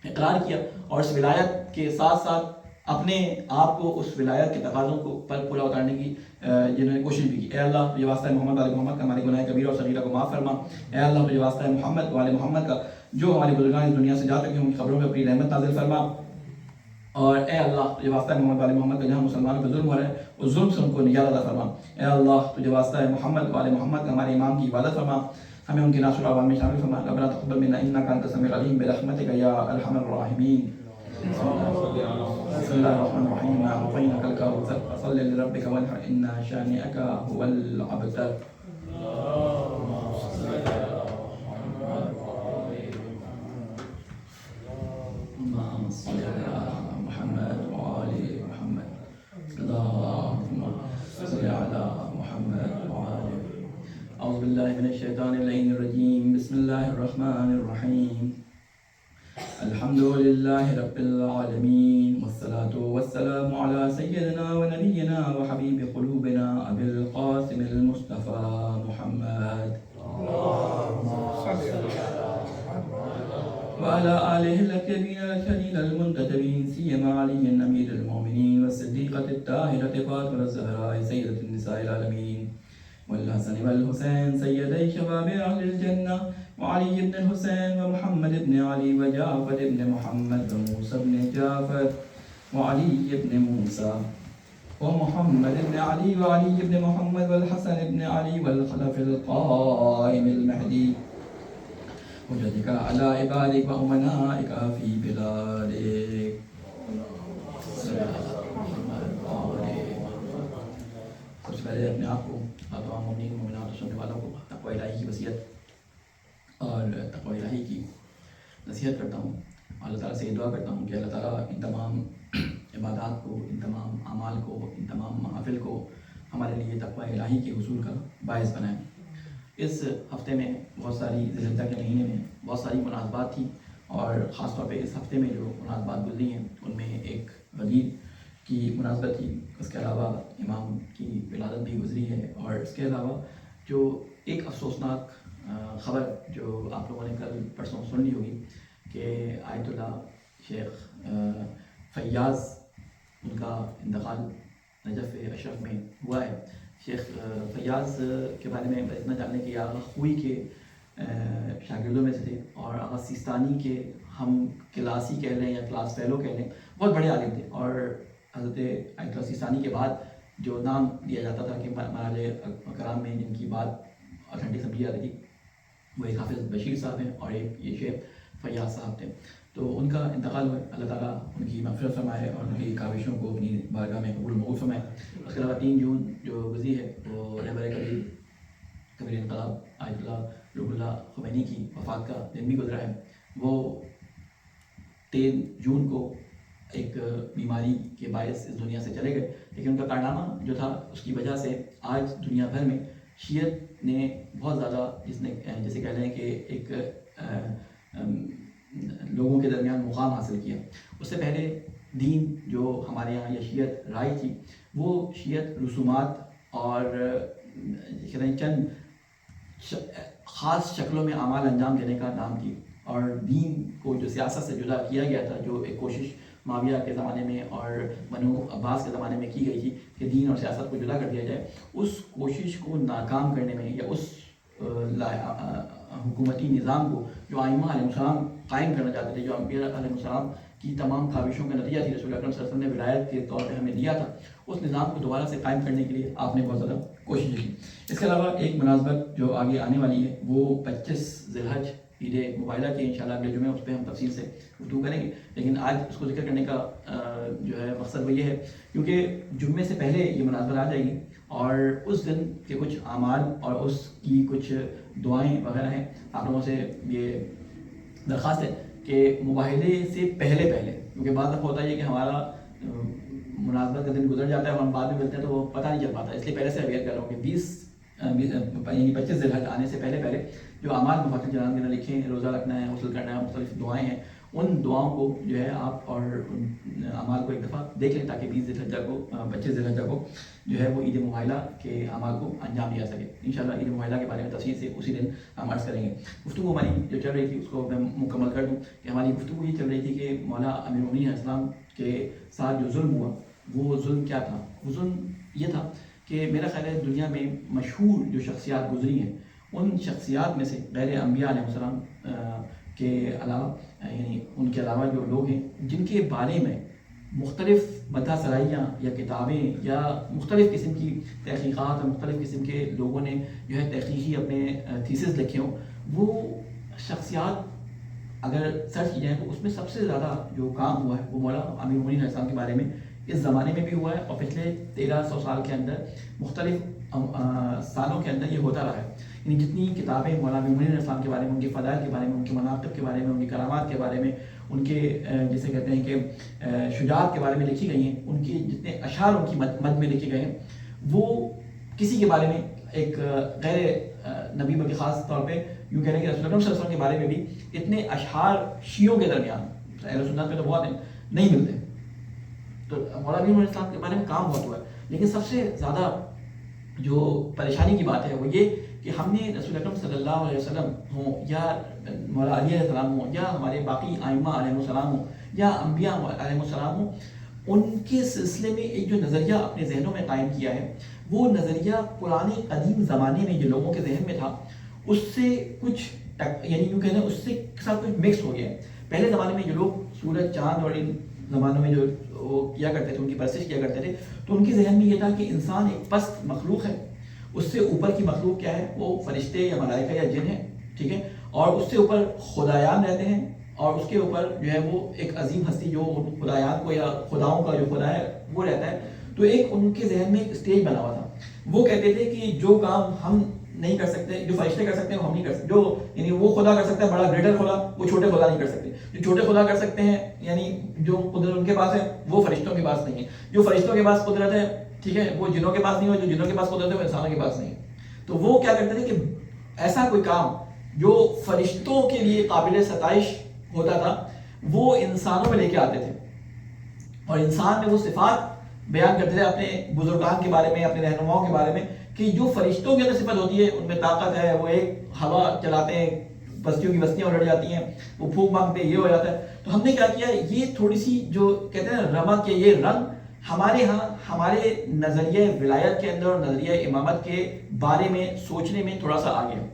اقرار کیا اور اس ولایت کے ساتھ ساتھ اپنے آپ کو اس ولایت کے تقاضوں کو پر پورا اتارنے کی جنہوں نے کوشش بھی کی. اے اللہ تجھے واسطہ ہے محمد والے محمد کا ہمارے گناہ کبیر اور صغیرہ کو معاف فرما. اے اللہ تجھے واسطہ ہے محمد والے محمد کا جو ہمارے بزرگان اس دنیا سے جا چکے ہیں ان کی قبروں میں اپنی رحمت نازل فرما. اور اے اللہ تجھے واسطہ ہے محمد والے محمد کا جہاں مسلمانوں پہ ظلم ہو رہا ہے اس ظلم سے ان کو نجات عطا فرما. اے اللہ تجھے واسطہ ہے محمد والے محمد کا ہمارے امام کی عبادت فرما، ہمیں ان کے ناصر العوام میں شامل فرما. ربنا تقبل منا انک انت السمیع العلیم برحمتک یا ارحم الراحمین. بسم الله الرحمن الرحيم أعطيناك الكوثر فصل لربك وانحر إن شانئك هو الأبتر. اللهم صل على محمد وآل محمد. اللهم صل على محمد وآل. أعوذ بالله من الشيطان اللعين الرجيم. بسم الله الرحمن الرحيم. الحمد لله رب العالمين والصلاة والسلام على سيدنا ونبينا وحبيب قلوبنا أبي القاسم المصطفى محمد وعلى آله الأكرمين الأشهرين المنتدبين سيما علي أمير المؤمنين والصديقة الطاهرة فاطمة الزهراء سيدة النساء العالمين والحسن والحسين سيدي شباب أهل الجنة وعلي بن الحسين ومحمد بن علي وجعفر بن محمد وموسى بن جعفر وعلي بن موسى ومحمد بن علي وعلي بن محمد والحسن بن علي والخلف القائم المهدي وجدك على عبادك وأمنائك في بلادك. سب سے پہلے اپنے آپ کو تمام مومنین مومنات اور سننے والوں کو تقوی الہی کی وصیت اور تقوی الہی کی نصیحت کرتا ہوں. اللہ تعالیٰ سے یہ دعا کرتا ہوں کہ اللہ تعالیٰ ان تمام عبادات کو، ان تمام اعمال کو، ان تمام محافل کو ہمارے لیے تقوی الہی کے حصول کا باعث بنائیں. اس ہفتے میں بہت ساری ذی الحجہ کے مہینے میں بہت ساری مناسبات تھیں اور خاص طور پہ اس ہفتے میں جو مناسبات گزری ہیں ان میں ایک غدیر کی مناسبت تھی. اس کے علاوہ امام کی ولادت بھی گزری ہے اور اس کے علاوہ جو ایک افسوسناک خبر جو آپ لوگوں نے کل پرسوں سن لی ہوگی کہ آیت اللہ شیخ فیاض ان کا انتقال نجف اشرف میں ہوا ہے. شیخ فیاض کے بارے میں اتنا جاننے کہ آغا خوئی کے شاگردوں میں سے تھے اور آغا سیستانی کے ہم کلاسی کہہ لیں یا کلاس فیلو کہہ لیں، بہت بڑے عالم تھے. اور حضرت آیت اللہ سیستانی کے بعد جو نام دیا جاتا تھا کہ مراجع کرام میں جن کی بات اتھینٹک سمجھی جاتی تھی وہ ایک حافظ بشیر صاحب ہیں اور ایک یہ شیخ فیاض صاحب تھے. تو ان کا انتقال ہوا، اللہ تعالیٰ ان کی مغفرت فرمائے اور ان کی کاوشوں کو اپنی بارگاہ میں قبول مقبول فرمائے. اس کے علاوہ 3 جون جو گزری ہے وہ رہبر کبیر انقلاب آیت اللہ روح اللہ خمینی کی وفات کا دن بھی گزرا ہے. وہ 13 جون کو ایک بیماری کے باعث اس دنیا سے چلے گئے، لیکن ان کا کارنامہ جو تھا اس کی وجہ سے آج دنیا بھر میں شیعت نے بہت زیادہ جیسے کہہ لیں کہ ایک لوگوں کے درمیان مقام حاصل کیا. اس سے پہلے دین جو ہمارے یہاں یا شیعت رائے تھی وہ شیعت رسومات اور چند خاص شکلوں میں اعمال انجام دینے کا نام تھی، اور دین کو جو سیاست سے جدا کیا گیا تھا، جو ایک کوشش معاویہ کے زمانے میں اور بنو عباس کے زمانے میں کی گئی تھی کہ دین اور سیاست کو جدا کر دیا جائے، اس کوشش کو ناکام کرنے میں یا اس حکومتی نظام کو جو ائمہ علیہ السلام قائم کرنا چاہتے تھے، جو انبیاء علیہ السلام کی تمام کاوشوں کا نتیجہ تھی، رسول اکرم صلی اللہ علیہ وسلم نے ولایت کے طور پہ ہمیں دیا تھا، اس نظام کو دوبارہ سے قائم کرنے کے لیے آپ نے بہت زیادہ کوشش کی. اس کے علاوہ ایک مناسبت جو آگے آنے والی ہے وہ 25 ذی الحج عید مبارکہ کی، انشاءاللہ اگلے جمعے اس پہ ہم تفصیل سے گفتگو کریں گے. لیکن آج اس کو ذکر کرنے کا جو ہے مقصد وہ یہ ہے کیونکہ جمعے سے پہلے یہ مناسبت آ جائے گی اور اس دن کے کچھ اعمال اور اس کی کچھ دعائیں وغیرہ ہیں. آپ لوگوں سے یہ درخواست ہے کہ مباہلے سے پہلے کیونکہ بعض دفعہ ہوتا ہے کہ ہمارا مناسبت کا دن گزر جاتا ہے اور ہم بعد میں ملتے ہیں تو وہ پتہ نہیں چل پاتا، اس لیے پہلے سے اویئر کر رہا ہوں کہ 25 ذی الحج آنے سے پہلے جو اعمال مفاتن جنان کے اندر لکھے ہیں، روزہ رکھنا ہے، غسل کرنا ہے، مختلف دعائیں ہیں، ان دعاؤں کو جو ہے آپ اور ان اعمال کو ایک دفعہ دیکھ لیں تاکہ 25 ذی الحجہ کو جو ہے وہ عید مباہلہ کے اعمال کو انجام دیا سکے. انشاءاللہ عید مباہلہ کے بارے میں تفصیل سے اسی دن ہم عرض کریں گے. گفتگو ہماری جو چل رہی تھی اس کو میں مکمل کر دوں کہ ہماری گفتگو یہ چل رہی تھی کہ مولا امیر المومنین علیہ السلام کے ساتھ جو ظلم ہوا وہ ظلم کیا تھا. وہ ظلم یہ تھا کہ میرا خیال ہے دنیا میں مشہور جو شخصیات گزری ہیں ان شخصیات میں سے غیر انبیاء علیہ السلام کے علاوہ یعنی ان کے علاوہ جو لوگ ہیں جن کے بارے میں مختلف مدح سرائیاں یا کتابیں یا مختلف قسم کی تحقیقات اور مختلف قسم کے لوگوں نے جو ہے تحقیقی اپنے تھیسس لکھے ہوں، وہ شخصیات اگر سرچ کی جائیں تو اس میں سب سے زیادہ جو کام ہوا ہے وہ مولا امیر المومنین علیہ السلام کے بارے میں اس زمانے میں بھی ہوا ہے اور پچھلے 1300 سال کے اندر مختلف سالوں کے اندر یہ ہوتا رہا ہے. یعنی جتنی کتابیں مولانا امیر المومنین علیہ السلام کے بارے میں، ان کے فضائل کے بارے میں، ان کے مناقب کے بارے میں، ان کی کرامات کے بارے میں، ان کے جسے کہتے ہیں کہ شجاعت کے بارے میں لکھی گئی ہیں، ان کی جتنے اشعار ان کی مد میں لکھے گئے ہیں، وہ کسی کے بارے میں ایک غیر نبی بلکہ خاص طور پہ یوں کہہ رہے ہیں کہ رسول اکرم صلی اللہ علیہ وسلم کے بارے میں بھی اتنے اشعار شیعوں کے درمیان اہل سنت میں تو بہت ہیں نہیں ملتے. تو مولانا امیر المومنین السلام کے بارے میں کام بہت ہوا ہے، لیکن سب سے زیادہ جو پریشانی کی بات ہے وہ یہ کہ ہم نے رسول اکرم صلی اللہ علیہ وسلم ہوں یا مولا علی علیہ السلام ہوں یا ہمارے باقی ائمہ علیہ السلام ہوں یا انبیاء علیہ السلام ہوں، ان کے سلسلے میں ایک جو نظریہ اپنے ذہنوں میں قائم کیا ہے وہ نظریہ پرانے قدیم زمانے میں جو لوگوں کے ذہن میں تھا اس سے کچھ یعنی یوں کہنا اس سے ساتھ کچھ مکس ہو گیا ہے. پہلے زمانے میں جو لوگ سورج چاند اور ان زمانوں میں جو وہ کیا کرتے تھے، ان کی پرستش کیا کرتے تھے، تو ان کے ذہن میں یہ تھا کہ انسان ایک پست مخلوق ہے، اس سے اوپر کی مخلوق کیا ہے وہ فرشتے یا ملائکہ یا جن ہیں، ٹھیک ہے، اور اس سے اوپر خدایان رہتے ہیں اور اس کے اوپر جو ہے وہ ایک عظیم ہستی جو خدایان کو یا خداؤں کا جو خدا ہے وہ رہتا ہے. تو ایک ان کے ذہن میں ایک اسٹیج بنا ہوا تھا. وہ کہتے تھے کہ جو کام ہم نہیں کر سکتے، جو فرشتے کر سکتے ہیں وہ ہم نہیں کر سکتے، جو یعنی وہ خدا کر سکتا ہے بڑا گریٹر خدا، وہ چھوٹے خدا نہیں کر سکتے. جو چھوٹے خدا کر سکتے ہیں یعنی جو قدرت ان کے پاس ہے وہ فرشتوں کے پاس نہیں ہے. جو فرشتوں کے پاس قدرت ہے ٹھیک ہے وہ جنوں کے پاس نہیں ہو، جو جنوں کے پاس قدرت ہے وہ انسانوں کے پاس نہیں ہے. تو وہ کیا کرتے تھے کہ ایسا کوئی کام جو فرشتوں کے لیے قابل ستائش ہوتا تھا وہ انسانوں میں لے کے آتے تھے اور انسان میں وہ صفات بیان کرتے تھے اپنے بزرگان کے بارے میں، اپنے رہنماؤں کے بارے میں کہ جو فرشتوں کے اندر صفت ہوتی ہے، ان میں طاقت ہے، وہ ایک ہوا چلاتے ہیں، بستیوں کی بستیاں الٹ جاتی ہیں، وہ پھونک مانگتے ہیں، یہ ہو جاتا ہے. تو ہم نے کیا کیا، یہ تھوڑی سی جو کہتے ہیں رمق یا یہ رنگ ہمارے ہاں ہمارے نظریہ ولایت کے اندر اور نظریہ امامت کے بارے میں سوچنے میں تھوڑا سا آ گیا.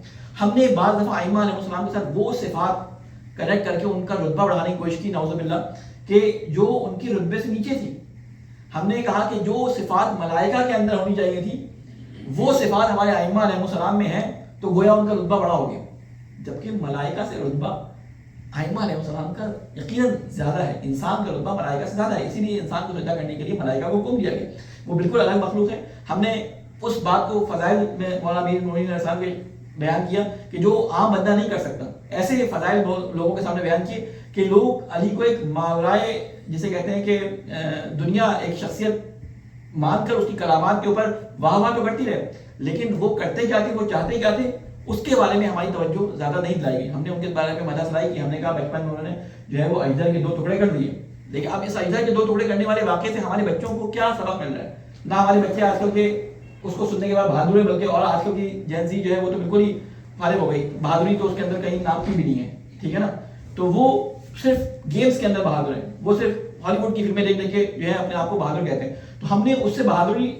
ہم نے بعض دفعہ ائمہ علیہ السلام کے ساتھ وہ صفات کنیکٹ کر کے ان کا رتبہ بڑھانے کی کوشش کی نعوذ باللہ کہ جو ان کی رتبے سے نیچے تھی. ہم نے کہا کہ جو صفات ملائکہ کے اندر ہونی چاہیے تھی وہ صفات ہمارے ائمہ علیہ السلام میں ہیں, تو گویا ان کا رتبہ بڑا ہو گیا. جبکہ ملائکہ سے رتبہ ائمہ علیہ السلام کا یقیناً زیادہ ہے, انسان کا رتبہ ملائکہ سے زیادہ ہے, اسی لیے انسان کو سجدہ کرنے کے لیے ملائکہ کو حکم دیا گیا. وہ بالکل الگ مخلوق ہے. ہم نے اس بات کو فضائل میں مولانا امیر المومنین علیہ السلام کے بیان کیا کہ جو عام بندہ نہیں کر سکتا. ایسے فضائل لوگوں کے سامنے بیان کیے کہ لوگ علی کو ایک ماورائے, جسے کہتے ہیں کہ دنیا ایک شخصیت مان کر اس کی کرامات کے اوپر واہ واہ تو کرتی رہے, لیکن وہ کرتے کیا تھے, وہ چاہتے کیا تھے, اس کے بارے میں ہماری توجہ زیادہ نہیں دلائی گئی. ہم نے ان کے بارے میں مدح سنائی کہ ہم نے کہا بچپن میں انہوں نے جو ہے وہ اجزا کے 2 ٹکڑے کر دیے, لیکن اب اس اجزا کے 2 ٹکڑے کرنے والے واقعے سے ہمارے بچوں کو کیا سبق مل رہا ہے؟ نہ ہمارے بچے آج کل کے اس کو سننے کے بعد بہادر ہیں, بلکہ اور آج کل کی جین زی جو ہے وہ تو بالکل ہی فارغ ہو گئی. بہادری تو اس کے اندر کہیں نام کی بھی نہیں ہے, ٹھیک ہے نا. تو وہ صرف گیمز کے اندر بہادر ہیں, وہ صرف ہالی ووڈ کی فلمیں دیکھ دیکھ کے جو ہے اپنے آپ کو بہادر کہتے ہیں. تو ہم نے اس سے بہادری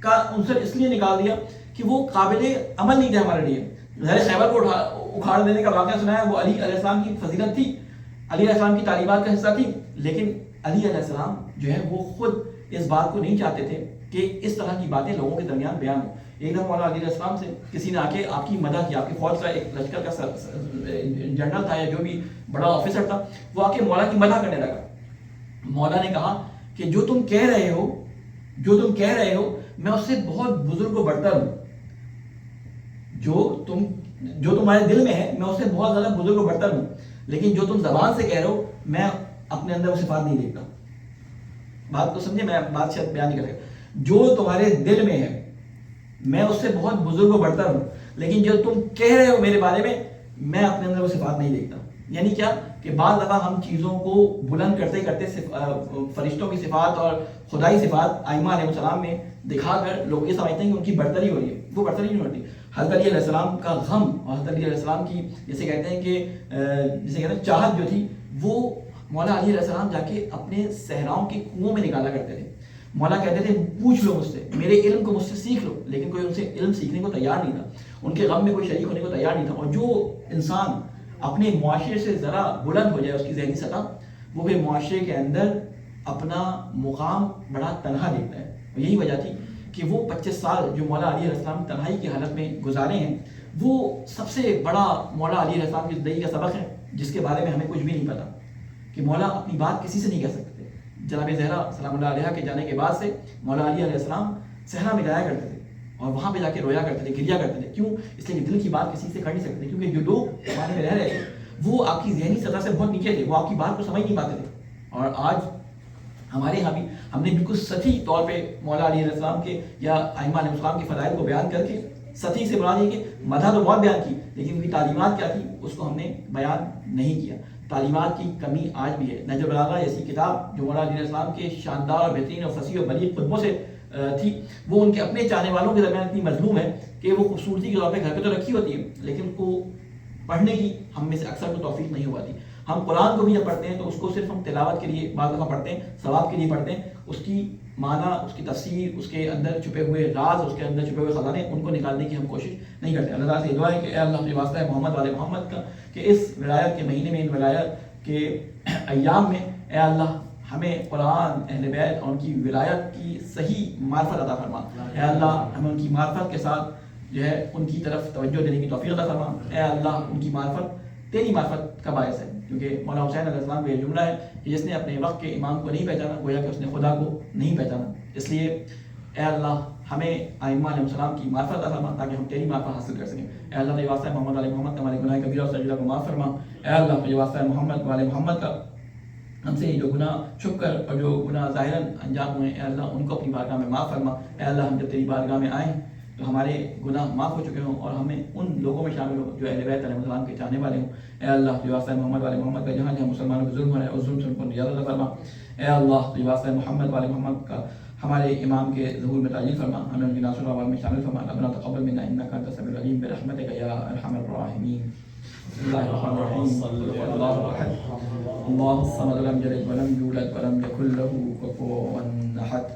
کا عنصر اس لیے نکال دیا کہ وہ قابل عمل نہیں تھے ہمارے لیے. ظاہر خیبر کو اکھاڑ دینے کا واقعہ سنا ہے, وہ علی علیہ السلام کی فضیلت تھی, علی علیہ السلام کی تعلیمات کا حصہ تھی, لیکن علی علیہ السلام جو ہے وہ خود اس بات کو نہیں چاہتے تھے کہ اس طرح کی باتیں لوگوں کے درمیان بیان ہوں. ایک دم مولانا علی علیہ السلام سے کسی نے آ کے آپ کی مدح کی, آپ کی فوج کا ایک لشکر کا جنرل تھا یا جو بھی بڑا آفیسر تھا, وہ آ کے مولا کی مدح کرنے لگا. مولا نے کہا کہ جو تم کہہ رہے ہو میں اس سے بہت بزرگ و برتر ہوں, جو تمہارے دل میں ہے میں اس سے بہت زیادہ بزرگ و برتر ہوں, لیکن جو تم زبان سے کہہ رہے ہو میں اپنے اندر وہ صفات نہیں دیکھتا. بات کو سمجھے, میں بات شاید بیان نہیں کر سکتا. جو تمہارے دل میں ہے میں اس سے بہت بزرگ و برتر ہوں, لیکن جو تم کہہ رہے ہو میرے بارے میں اپنے اندر وہ صفات نہیں دیکھتا. یعنی کیا کہ بعض دفعہ ہم چیزوں کو بلند کرتے کرتے فرشتوں کی صفات اور خدائی صفات ائمہ علیہ السلام میں دکھا کر لوگ یہ سمجھتے ہیں کہ ان کی برتری ہو رہی ہے. وہ برتری نہیں ہوتی. حضرت علی علیہ السلام کا غم اور حضرت علی علیہ السلام کی جسے کہتے ہیں چاہت جو تھی, وہ مولا علی علیہ السلام جا کے اپنے صحراؤں کے کنووں میں نکالا کرتے تھے. مولا کہتے تھے پوچھ لو مجھ سے, میرے علم کو مجھ سے سیکھ لو, لیکن کوئی ان سے علم سیکھنے کو تیار نہیں تھا. ان کے غم میں کوئی شریک ہونے کو تیار نہیں تھا. اور جو انسان اپنے معاشرے سے ذرا بلند ہو جائے اس کی ذہنی سطح, وہ پھر معاشرے کے اندر اپنا مقام بڑا تنہا دیکھتا ہے. اور یہی وجہ تھی کہ وہ 25 سال جو مولا علی علیہ السلام تنہائی کی حالت میں گزارے ہیں, وہ سب سے بڑا مولا علی علیہ السلام کی زندگی کا سبق ہے, جس کے بارے میں ہمیں کچھ بھی نہیں پتا کہ مولا اپنی بات کسی سے نہیں کہہ سکتے. جناب زہرا سلام اللہ علیہ کے جانے کے بعد سے مولا علی علیہ السلام صحرا میں جایا کرتے تھے اور وہاں پہ جا کے رویا کرتے تھے, گریا کرتے تھے. کیوں؟ اس لیے کہ دل کی بات کسی سے کر نہیں سکتے, کیونکہ جو لوگ زمانے میں رہ رہے تھے وہ آپ کی ذہنی سطح سے بہت نیچے تھے, وہ آپ کی بات کو سمجھ نہیں پاتے تھے. اور آج ہمارے یہاں بھی ہم نے بالکل سطحی طور پہ مولا علی علیہ السلام کے یا ائمہ علیہ السلام کے فضائل کو بیان کر کے سطحی سے بنا دی کہ مدح تو بہت بیان کی, لیکن ان کی تعلیمات کیا تھی اس کو ہم نے بیان نہیں کیا. تعلیمات کی کمی آج بھی ہے. نہج البلاغہ جیسی کتاب جو مولانا علی علیہ السلام کے شاندار اور بہترین اور فصیح اور بلیغ خطبوں سے تھی, وہ ان کے اپنے چاہنے والوں کے درمیان اتنی مظلوم ہے کہ وہ خوبصورتی کے طور پہ گھر پہ تو رکھی ہوتی ہے, لیکن ان کو پڑھنے کی ہم میں سے اکثر کو توفیق نہیں ہو پاتی. ہم قرآن کو بھی جب پڑھتے ہیں تو اس کو صرف ہم تلاوت کے لیے بعض دفعہ پڑھتے ہیں, ثواب کے لیے پڑھتے ہیں. اس کی معنی, اس کی تفسیر, اس کے اندر چھپے ہوئے راز, اس کے اندر چھپے ہوئے خزانے, ان کو نکالنے کی ہم کوشش نہیں کرتے. اللہ تعالیٰ سے دعا ہے کہ اے اللہ کے واسطہ ہے محمد والے محمد کا, کہ اس ولایت کے مہینے میں, ان ولایت کے ایام میں اے اللہ ہمیں قرآن, اہل بیت اور ان کی ولایت کی صحیح معرفت عطا فرما. اے اللہ ہمیں ان کی معرفت کے ساتھ جو ہے ان کی طرف توجہ دینے کی توفیق عطا فرما. اے اللہ ان کی معرفت تیری معرفت کا باعث ہے, کیونکہ مولانا حسین علیہ السلام کا یہ جملہ ہے کہ جس نے اپنے وقت کے امام کو نہیں پہچانا گویا کہ اس نے خدا کو نہیں پہچانا. اس لیے اے اللہ ہمیں ائمہ علیہ السلام کی معرفت عطا فرما تاکہ ہم تیری معرفت حاصل کر سکیں. اے اللہ تیرے واسطہ محمد علیہ محمد کا ہمارے گناہ کبیرہ اور صغیرہ کو معاف فرما. اے اللہ تیرے واسطہ محمد والے محمد کا ہم سے جو گناہ چھپ کر اور جو گناہ ظاہراً انجام ہوئے اے اللہ ان کو اپنی بارگاہ میں معاف فرما. اے اللہ ہم جب تیری بارگاہ میں آئیں تو ہمارے گناہ معاف ہو چکے ہوں اور ہمیں ان لوگوں میں شامل ہو جو اہل بیت علیہ السلام کے چاہنے والے ہوں. اے اللہ تیرے واسطہ محمد والے محمد کا جہاں جہاں مسلمانوں پہ ظلم ہو رہا ہے اس ظلم سے ان کو نجات عطا فرما. اے اللہ تیرے واسطہ محمد والے محمد کا ہمارے امام کے ظہور میں تعجیل فرما, ہمیں ان کی ناصر العوام میں شامل فرما. ربنا تقبل منا انک انت السمیع العلیم برحمتک یا ارحم الراحمین. بسم اللہ الرحمن الرحیم. اللہ احد اللہ الصمد لم یلد ولم یولد ولم یکن له کفوا احد.